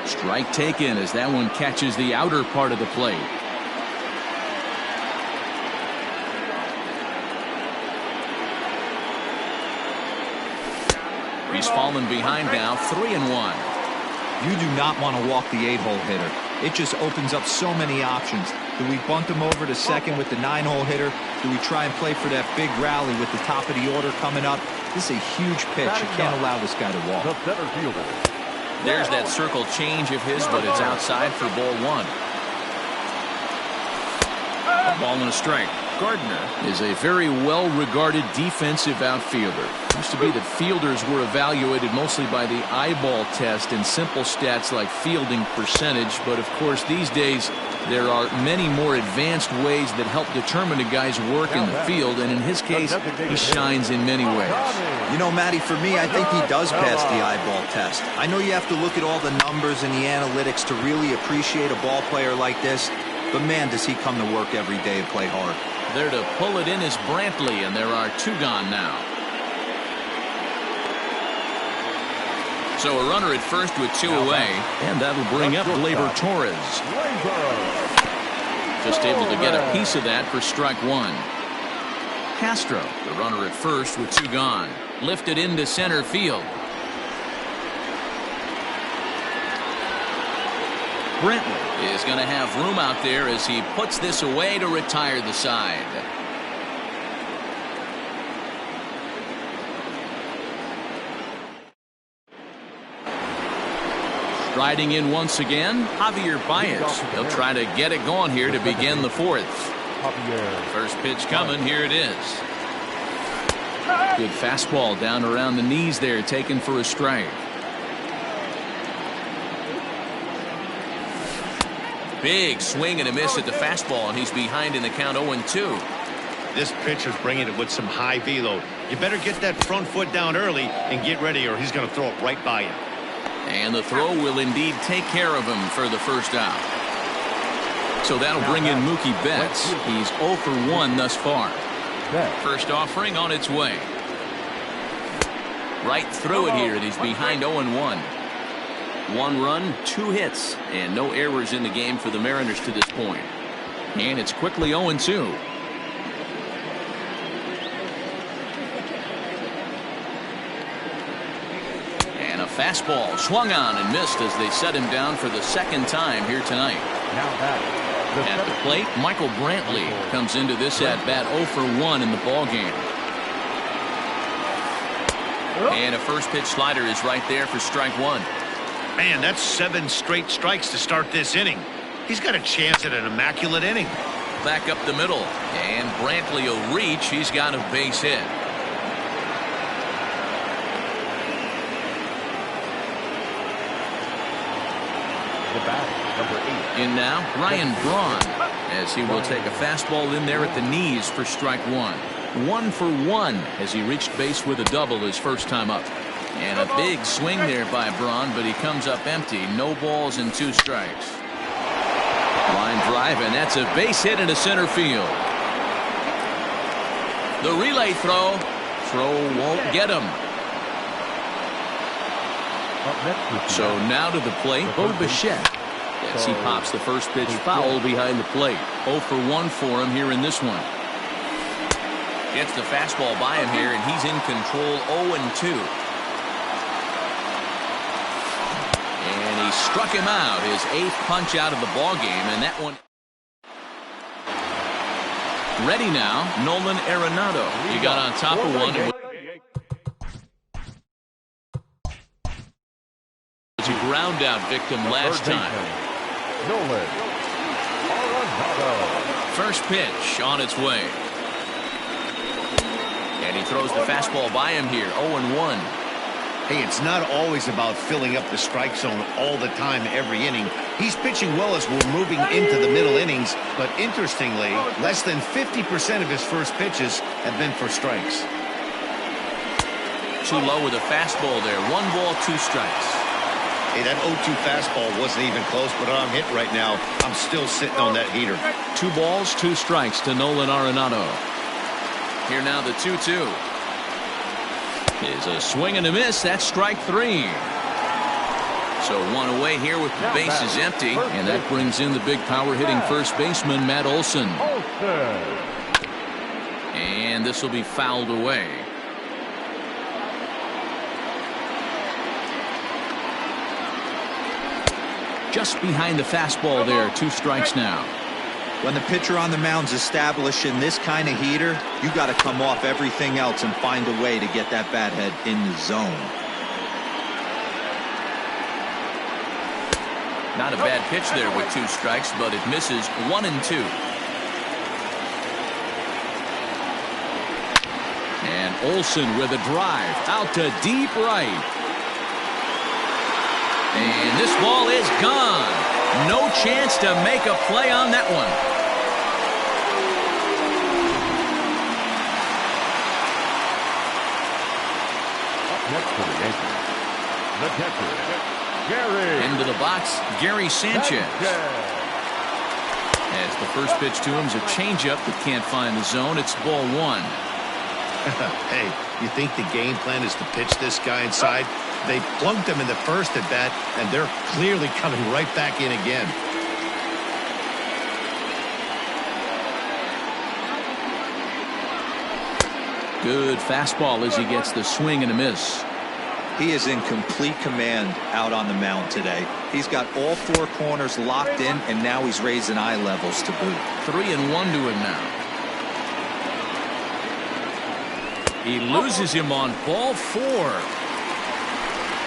Strike taken as that one catches the outer part of the plate. He's fallen behind now, 3-1. You do not want to walk the 8-hole hitter. It just opens up so many options. Do we bunt him over to second with the 9-hole hitter? Do we try and play for that big rally with the top of the order coming up? This is a huge pitch. You can't allow this guy to walk. The center fielder. There's that circle change of his, but it's outside for ball 1. A ball and a strike. Gardner is a very well-regarded defensive outfielder. Used to be that fielders were evaluated mostly by the eyeball test and simple stats like fielding percentage, but of course these days there are many more advanced ways that help determine a guy's work in the field, and in his case he shines in many ways. You know, Matty, for me, I think he does pass the eyeball test. I know you have to look at all the numbers and the analytics to really appreciate a ball player like this, but man, does he come to work every day and play hard. There to pull it in is Brantley, and there are 2 gone now. So a runner at first with 2 away, and that'll bring up Gleyber Torres. Just able to get a piece of that for strike 1. Castro, the runner at first with 2 gone, lifted into center field. Brantley is going to have room out there as he puts this away to retire the side. Striding in once again, Javier Baez. He'll try to get it going here to begin the 4th. First pitch coming. Here it is. Good fastball down around the knees there, taken for a strike. Big swing and a miss at the fastball, and he's behind in the count 0-2. This pitcher's bringing it with some high velo. You better get that front foot down early and get ready, or he's going to throw it right by you. And the throw will indeed take care of him for the first out. So that'll bring in Mookie Betts. He's 0 for 1 thus far. First offering on its way. Right through it here, and he's behind 0-1. 1 run, 2 hits, and no errors in the game for the Mariners to this point. And it's quickly 0-2. And a fastball swung on and missed as they set him down for the second time here tonight. At the plate, Michael Brantley comes into this at-bat 0 for 1 in the ballgame. And a first pitch slider is right there for strike 1. Man, that's 7 straight strikes to start this inning. He's got a chance at an immaculate inning. Back up the middle, and Brantley will reach. He's got a base hit. The bat, number 8. In now, Ryan Braun, as he will take a fastball in there at the knees for strike 1. 1 for 1 as he reached base with a double his first time up. And a big swing there by Braun, but he comes up empty. No balls and 2 strikes. Line drive, and that's a base hit into center field. The relay throw. Throw won't get him. So now to the plate, Bo Bichette. As he pops the first pitch foul behind the plate. 0 for 1 for him here in this one. Gets the fastball by him here, and he's in control. 0-2. And he struck him out, his 8th punch out of the ball game, and that one. Ready now, Nolan Arenado. He got on top of one. And was a ground out victim last time. Nolan Arenado. First pitch on its way. And he throws the fastball by him here. 0-1. Hey, it's not always about filling up the strike zone all the time every inning. He's pitching well as we're moving into the middle innings, but interestingly, less than 50% of his first pitches have been for strikes. Too low with a fastball there. 1 ball, 2 strikes. Hey, that 0-2 fastball wasn't even close, but I'm hit right now. I'm still sitting on that heater. 2 balls, 2 strikes to Nolan Arenado. Here now the 2-2. Is a swing and a miss. That's strike 3. So 1 away here with the bases empty, and that brings in the big power hitting first baseman Matt Olson. And this will be fouled away. Just behind the fastball there. 2 strikes now. When the pitcher on the mound's establishing this kind of heater, you got to come off everything else and find a way to get that bat head in the zone. Not a bad pitch there with 2 strikes, but it misses. 1-2. And Olson with a drive out to deep right. And this ball is gone. No chance to make a play on that one. Next to the Yankees, the catcher, Gary. Into the box, Gary Sanchez. As the first pitch to him is a changeup that can't find the zone. It's ball 1. Hey, you think the game plan is to pitch this guy inside? They plunked him in the first at bat, and they're clearly coming right back in again. Good fastball as he gets the swing and a miss. He is in complete command out on the mound today. He's got all 4 corners locked in, and now he's raising eye levels to boot. 3-1 to him now. He loses him on ball 4.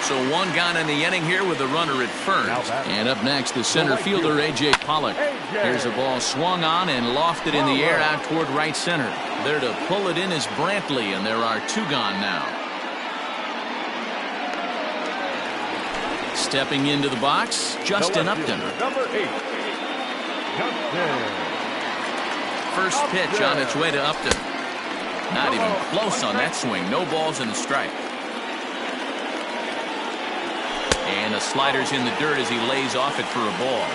So 1 gone in the inning here with a runner at first. And up next, the center fielder, A.J. Pollock. Here's a ball swung on and lofted in the air out toward right center. There to pull it in is Brantley, and there are 2 gone now. Stepping into the box, Justin Upton. Number 8, Justin. First pitch on its way to Upton. Not even close on that swing. No balls and a strike. And the slider's in the dirt as he lays off it for a ball.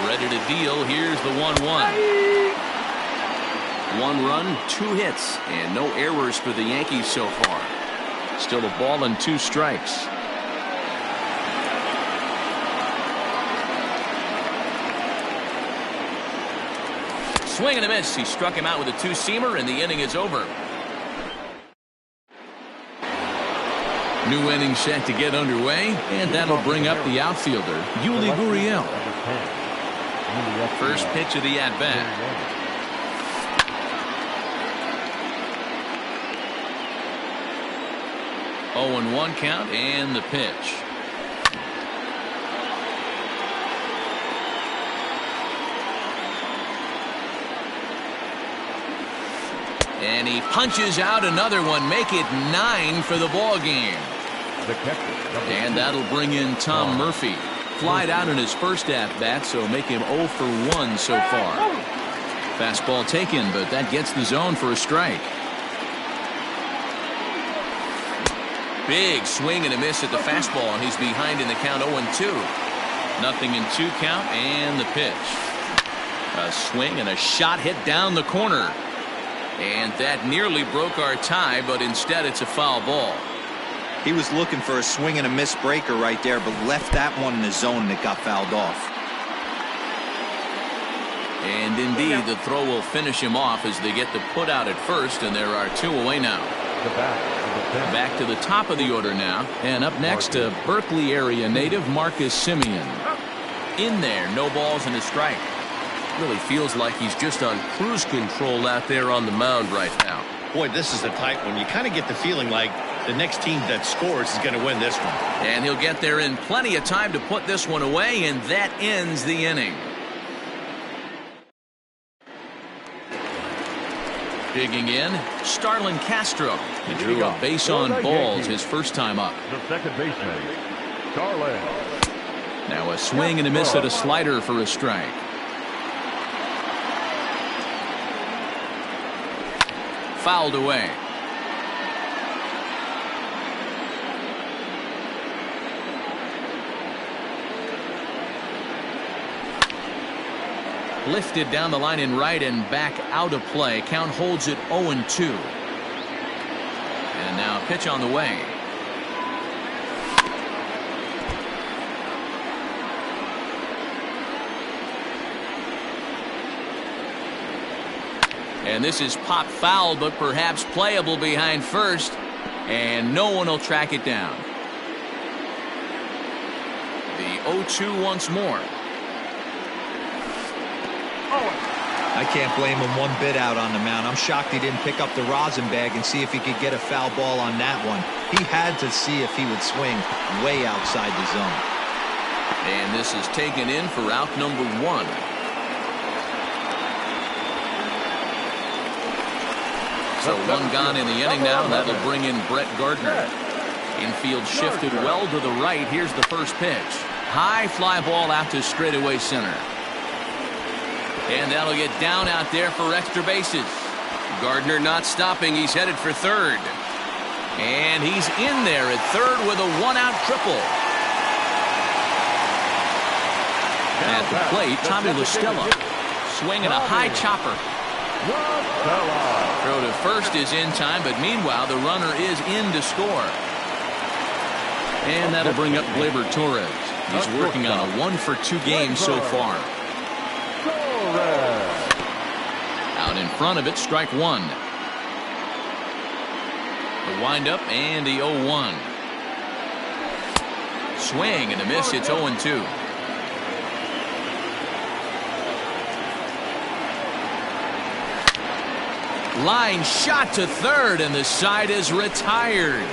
Ready to deal. Here's the 1-1. 1 run, 2 hits, and no errors for the Yankees so far. Still a ball and 2 strikes. Swing and a miss. He struck him out with a two-seamer, and the inning is over. New inning set to get underway, and that'll bring up the outfielder, Yuli Gurriel. First pitch of the at-bat. 0-1 count, and the pitch. And he punches out another one, make it 9 for the ball game. And that'll bring in Tom Murphy. Flied out in his first at-bat, so make him 0 for 1 so far. Fastball taken, but that gets the zone for a strike. Big swing and a miss at the fastball, and he's behind in the count 0-2. 0-2 count, and the pitch. A swing and a shot hit down the corner. And that nearly broke our tie, but instead it's a foul ball. He was looking for a swing and a miss breaker right there, but left that one in the zone that got fouled off. And indeed, the throw will finish him off as they get the put out at first, and there are 2 away now. Back to the top of the order now, and up next to Berkeley area native Marcus Semien. In there, no balls and a strike. Really feels like he's just on cruise control out there on the mound right now. Boy, this is a tight one. You kind of get the feeling like the next team that scores is going to win this one. And he'll get there in plenty of time to put this one away, and that ends the inning. Digging in, Starlin Castro. He drew a base on balls his first time up. The second baseman, Starlin. Now a swing and a miss at a slider for a strike. Fouled away. Lifted down the line in right and back out of play. Count holds it 0-2. And now a pitch on the way. And this is pop foul, but perhaps playable behind first. And no one will track it down. The 0-2 once more. I can't blame him one bit out on the mound. I'm shocked he didn't pick up the rosin bag and see if he could get a foul ball on that one. He had to see if he would swing way outside the zone. And this is taken in for out number 1. So 1 gone in the inning now, and that'll bring in Brett Gardner. Infield shifted well to the right. Here's the first pitch. High fly ball out to straightaway center. And that'll get down out there for extra bases. Gardner not stopping. He's headed for third. And he's in there at third with a 1-out triple. At the plate, Tommy La Stella swinging a high chopper. Throw to first is in time, but meanwhile the runner is in to score. And that'll bring up Gleyber Torres. He's working on a 1-for-2 game so far. Out in front of it, strike 1. The windup and the 0-1. Swing and a miss. It's 0-2. Line shot to third, and the side is retired.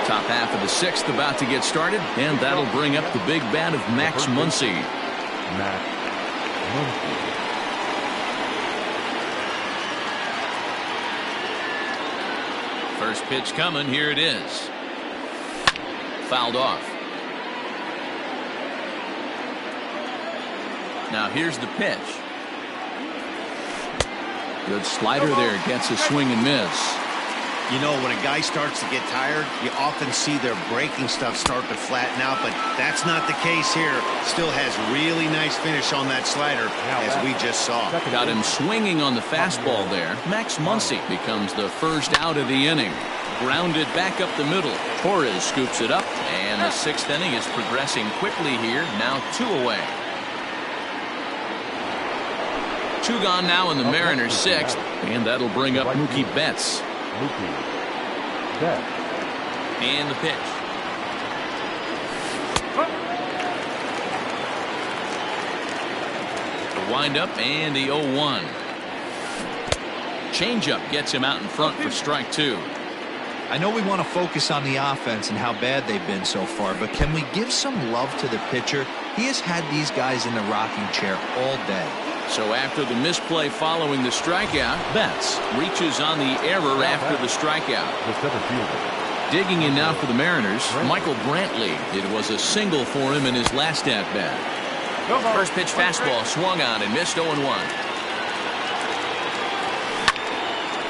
Top half of the 6th about to get started, and that'll bring up the big bat of Max Muncy. First pitch coming. Here it is. Fouled off. Now here's the pitch. Good slider there. Gets a swing and miss. You know, when a guy starts to get tired, you often see their breaking stuff start to flatten out, but that's not the case here. Still has really nice finish on that slider, as we just saw. Got him swinging on the fastball there. Max Muncy becomes the first out of the inning. Grounded back up the middle. Torres scoops it up, and the sixth inning is progressing quickly here. Now 2 away. 2 gone now in the Mariners' 6th, and that'll bring up Mookie Betts. And the pitch. The windup and the 0-1. Changeup gets him out in front for strike 2. I know we want to focus on the offense and how bad they've been so far, but can we give some love to the pitcher? He has had these guys in the rocking chair all day. So after the misplay following the strikeout, Betts reaches on the error after the strikeout. Digging in now for the Mariners, Michael Brantley. It was a single for him in his last at-bat. First pitch fastball swung on and missed 0-1.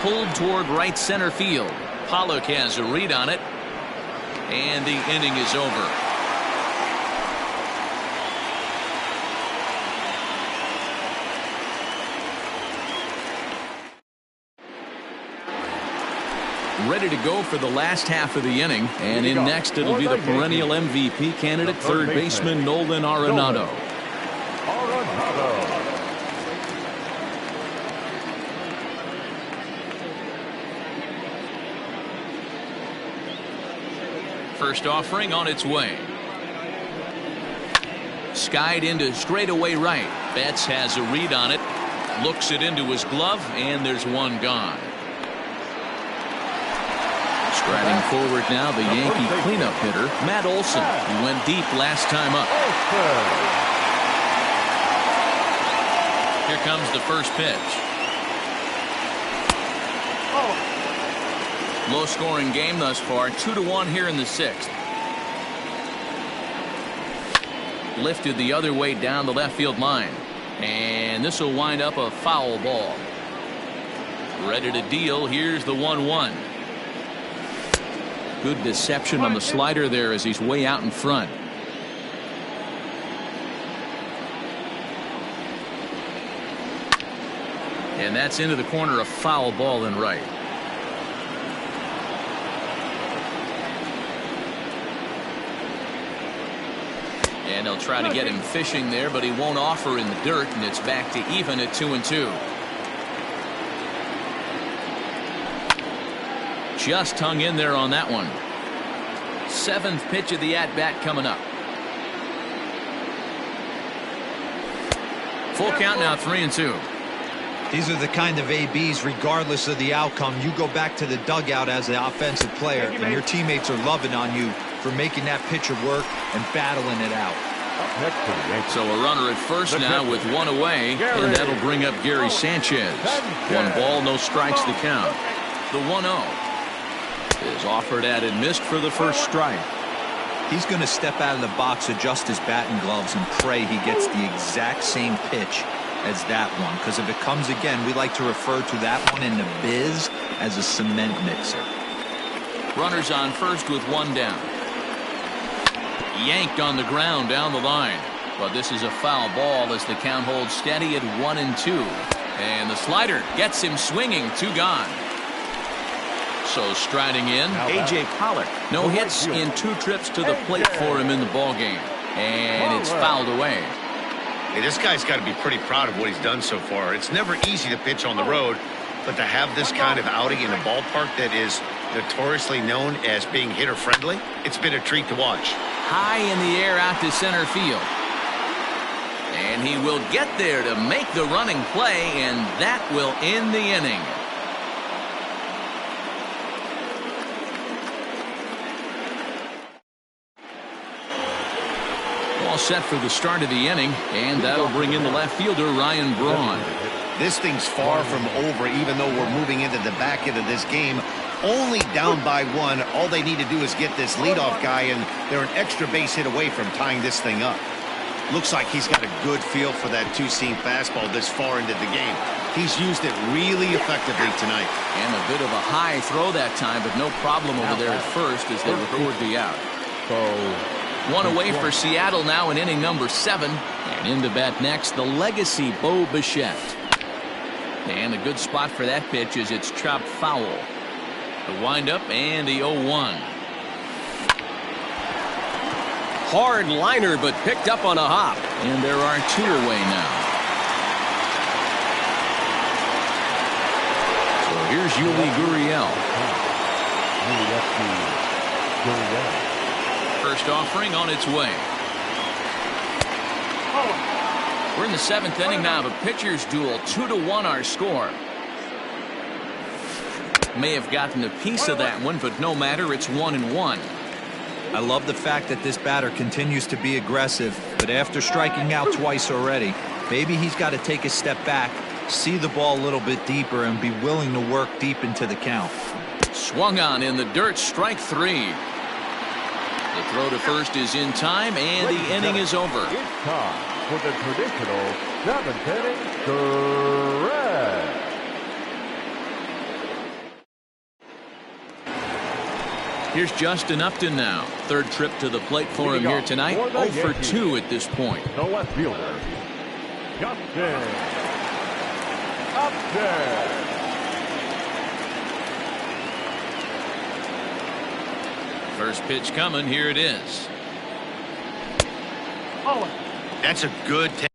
Pulled toward right center field. Pollock has a read on it, and the inning is over. Ready to go for the last half of the inning, and in next it'll be the perennial MVP candidate, third baseman Nolan Arenado. First offering on its way. Skied into straightaway right. Betts has a read on it. Looks it into his glove, and there's one gone. Striding forward now, the Yankee cleanup hitter, Matt Olson, who went deep last time up. Here comes the first pitch. Low-scoring game thus far, 2-1 here in the 6th. Lifted the other way down the left field line, and this will wind up a foul ball. Ready to deal. Here's the 1-1. Good deception on the slider there as he's way out in front. And that's into the corner, a foul ball in right. And they'll try to get him fishing there, but he won't offer in the dirt, and it's back to even at 2-2. Just hung in there on that one. 7th pitch of the at-bat coming up. Full count now, 3-2. These are the kind of ABs, regardless of the outcome, you go back to the dugout as the offensive player, and your teammates are loving on you for making that pitcher work and battling it out. So a runner at first now with 1 away, and that'll bring up Gary Sanchez. 1 ball, no strikes the count. The 1-0 is offered at and missed for the first strike. He's going to step out of the box, adjust his bat and gloves, and pray he gets the exact same pitch as that one, because if it comes again, we like to refer to that one in the biz as a cement mixer. Runners on first with 1 down. Yanked on the ground down the line, but this is a foul ball as the count holds steady at 1-2, and the slider gets him swinging. 2 gone. So striding in, A.J. Pollock. No hits in 2 trips to the plate for him in the ballgame, and it's fouled away. Hey, this guy's got to be pretty proud of what he's done so far. It's never easy to pitch on the road, but to have this kind of outing in a ballpark that is notoriously known as being hitter-friendly, it's been a treat to watch. High in the air out to center field. And he will get there to make the running play, and that will end the inning. All set for the start of the inning, and that'll bring in the left fielder, Ryan Braun. This thing's far from over, even though we're moving into the back end of this game. Only down by 1. All they need to do is get this leadoff guy, and they're an extra base hit away from tying this thing up. Looks like he's got a good feel for that 2-seam fastball this far into the game. He's used it really effectively tonight. And a bit of a high throw that time, but no problem over there at first as they record the out. One away for Seattle now in inning number 7. And in to bat next, the legacy Bo Bichette. And a good spot for that pitch as it's chopped foul. The windup and the 0-1. Hard liner, but picked up on a hop. And there are 2 away now. So here's Yuli Gurriel. First offering on its way. We're in the 7th inning now of a pitcher's duel. 2-1 our score. May have gotten a piece of that one, but no matter, it's 1-1. I love the fact that this batter continues to be aggressive, but after striking out twice already, maybe he's got to take a step back, see the ball a little bit deeper, and be willing to work deep into the count. Swung on in the dirt, strike 3. The throw to first is in time, and the inning is over. It's time for the traditional 7th inning stretch. Here's Justin Upton now. 3rd trip to the plate for him here tonight. 0 for 2 at this point. The left fielder, Justin Upton. First pitch coming. Here it is. That's a good take.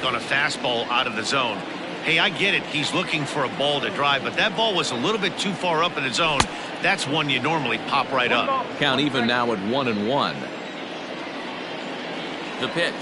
On a fastball out of the zone. Hey, I get it. He's looking for a ball to drive, but that ball was a little bit too far up in the zone. That's one you normally pop right up. Count even now at 1-1. The pitch.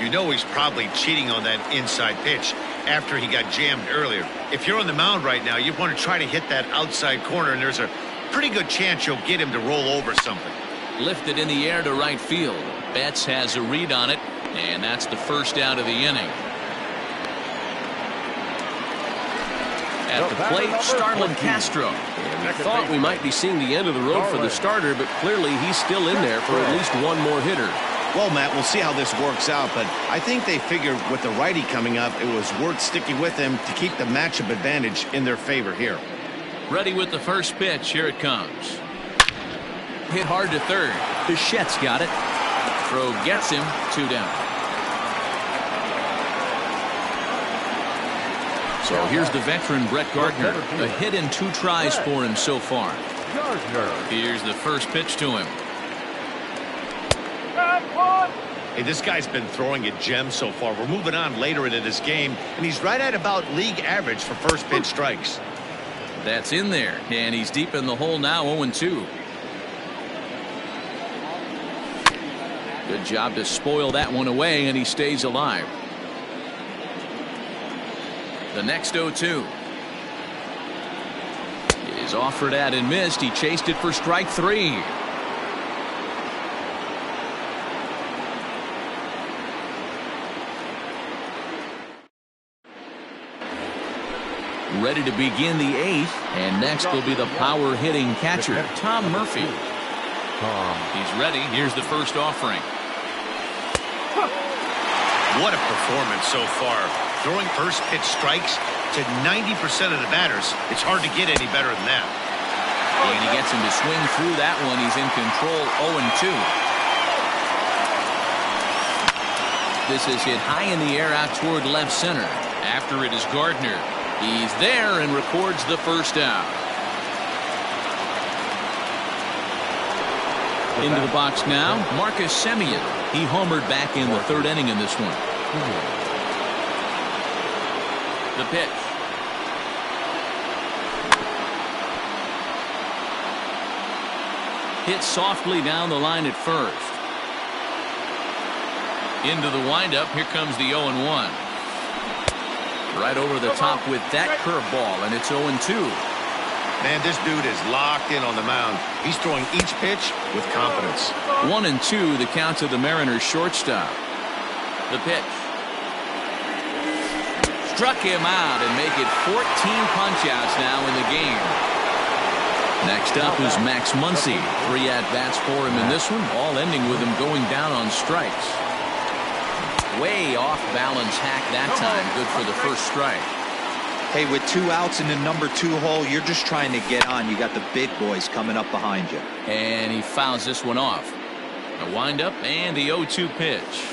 You know he's probably cheating on that inside pitch after he got jammed earlier. If you're on the mound right now, you want to try to hit that outside corner, and there's a pretty good chance you'll get him to roll over something. Lifted in the air to right field. Betts has a read on it, and that's the first out of the inning. At the plate, Starlin Castro. We thought we might be seeing the end of the road for the starter, but clearly he's still in there for at least one more hitter. Well, Matt, we'll see how this works out, but I think they figured with the righty coming up, it was worth sticking with him to keep the matchup advantage in their favor here. Ready with the first pitch. Here it comes. Hit hard to third. Bichette's got it. Throw gets him. 2 down. So here's the veteran Brett Gardner. A hit in 2 tries for him so far. Here's the first pitch to him. Hey, this guy's been throwing a gem so far. We're moving on later into this game, and he's right at about league average for first pitch strikes. That's in there, and he's deep in the hole now, 0-2. Good job to spoil that one away, and he stays alive. The next 0-2 is offered at and missed. He chased it for strike 3. Ready to begin the 8th, and next will be the power hitting catcher, Tom Murphy. He's ready. Here's the first offering. What a performance so far. Throwing first pitch strikes to 90% of the batters. It's hard to get any better than that. And he gets him to swing through that one. He's in control, 0-2. This is hit high in the air out toward left center. After it is Gardner. He's there and records the first out. Into the box now, Marcus Semien. He homered back in the 3rd inning in this one. The pitch. Hit softly down the line at first. Into the windup. Here comes the 0-1. Right over the top with that curveball, and it's 0-2. Man, this dude is locked in on the mound. He's throwing each pitch with confidence. 1-2, the count to the Mariners shortstop. The pitch. Struck him out and make it 14 punch-outs now in the game. Next up is Max Muncy. 3 at-bats for him in this one, all ending with him going down on strikes. Way off balance hack that time. Good for the first strike. Hey, with 2 outs in the number 2 hole, you're just trying to get on. You got the big boys coming up behind you. And he fouls this one off. A windup and the 0-2 pitch.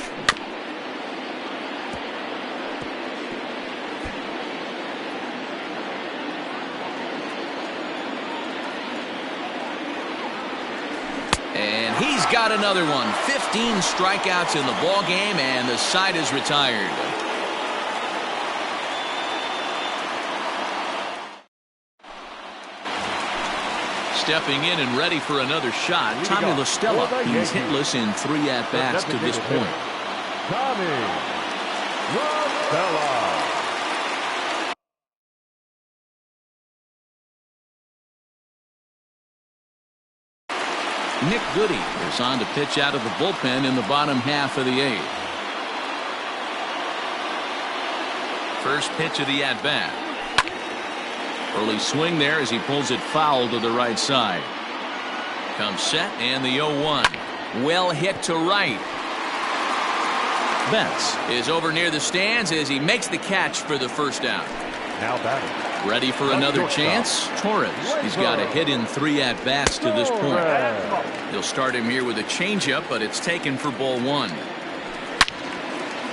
And he's got another one. 15 strikeouts in the ball game, and the side is retired. Stepping in and ready for another shot, Tommy La Stella. He's hitless in 3 at-bats to this point. Tommy La Stella. Nick Goody is on to pitch out of the bullpen in the bottom half of the 8th. First pitch of the at-bat. Early swing there as he pulls it foul to the right side. Comes set and the 0-1. Well hit to right. Betts is over near the stands as he makes the catch for the first out. Now batting. Ready for another chance? Torres. He's got a hit in 3 at-bats to this point. He'll start him here with a changeup, but it's taken for ball 1.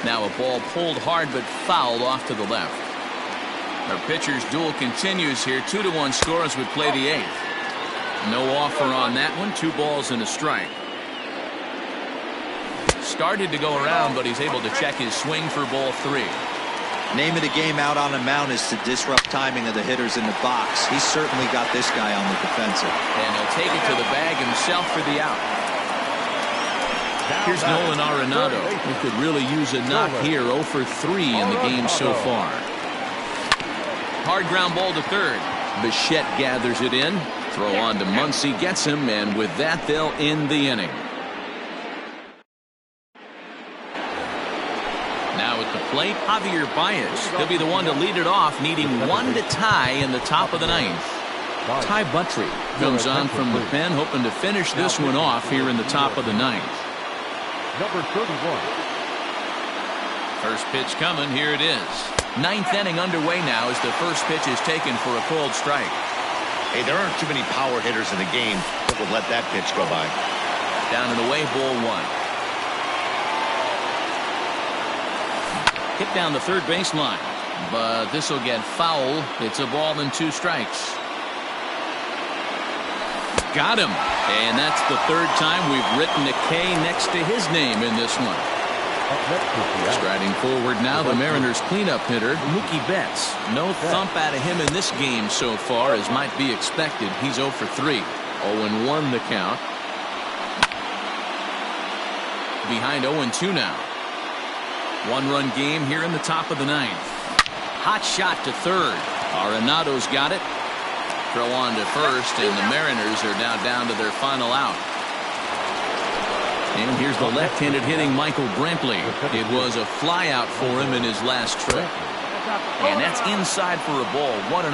Now a ball pulled hard but fouled off to the left. Our pitcher's duel continues here. 2-1 score as we play the 8th. No offer on that one. 2 balls and a strike. Started to go around, but he's able to check his swing for ball 3. Name of the game out on the mound is to disrupt timing of the hitters in the box. He's certainly got this guy on the defensive. And he'll take it to the bag himself for the out. Here's Nolan Arenado, who could really use a knock here. 0 for 3 in the game so far. Hard ground ball to third. Bichette gathers it in. Throw on to Muncy, gets him, and with that they'll end the inning. Now at the plate, Javier Baez. He'll be the one to lead it off, needing 1 to tie in the top of the 9th. Ty Buttrey comes on from the pen, hoping to finish this one off here in the top of the 9th. Number 31. First pitch coming. Here it is. 9th inning underway now as the first pitch is taken for a called strike. Hey, there aren't too many power hitters in the game that would let that pitch go by. Down and away, ball 1. Hit down the third baseline, but this will get foul. It's a ball and 2 strikes. Got him, and that's the 3rd time we've written a K next to his name in this one. Striding forward now, the Mariners cleanup hitter, Mookie Betts. No thump out of him in this game so far, as might be expected. He's 0 for 3. 0-1 the count. Behind 0-2 now. 1-run game here in the top of the 9th. Hot shot to third. Arenado's got it. Throw on to first, and the Mariners are now down to their final out. And here's the left-handed hitting Michael Brantley. It was a flyout for him in his last trip. And that's inside for a ball. 1-0.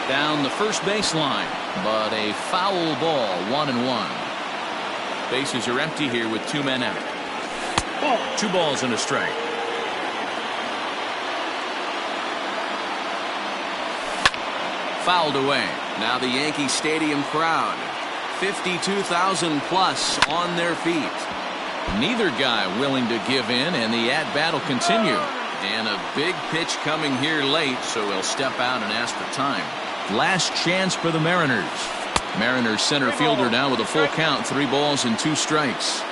Down the first baseline, but a foul ball. 1-1. Bases are empty here with 2 men out. 2 balls and a strike. Fouled away. Now the Yankee Stadium crowd. 52,000 plus on their feet. Neither guy willing to give in, and the at-bat will continue. And a big pitch coming here late, so he'll step out and ask for time. Last chance for the Mariners. Mariners center fielder now with a full count. 3 balls and 2 strikes.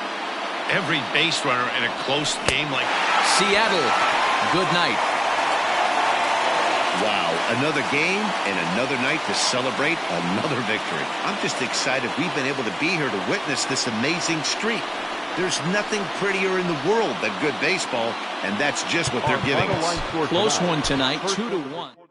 Every base runner in a close game like Seattle, good night. Wow, another game and another night to celebrate another victory. I'm just excited we've been able to be here to witness this amazing streak. There's nothing prettier in the world than good baseball, and that's just what they're giving us. Close one tonight, 2-1.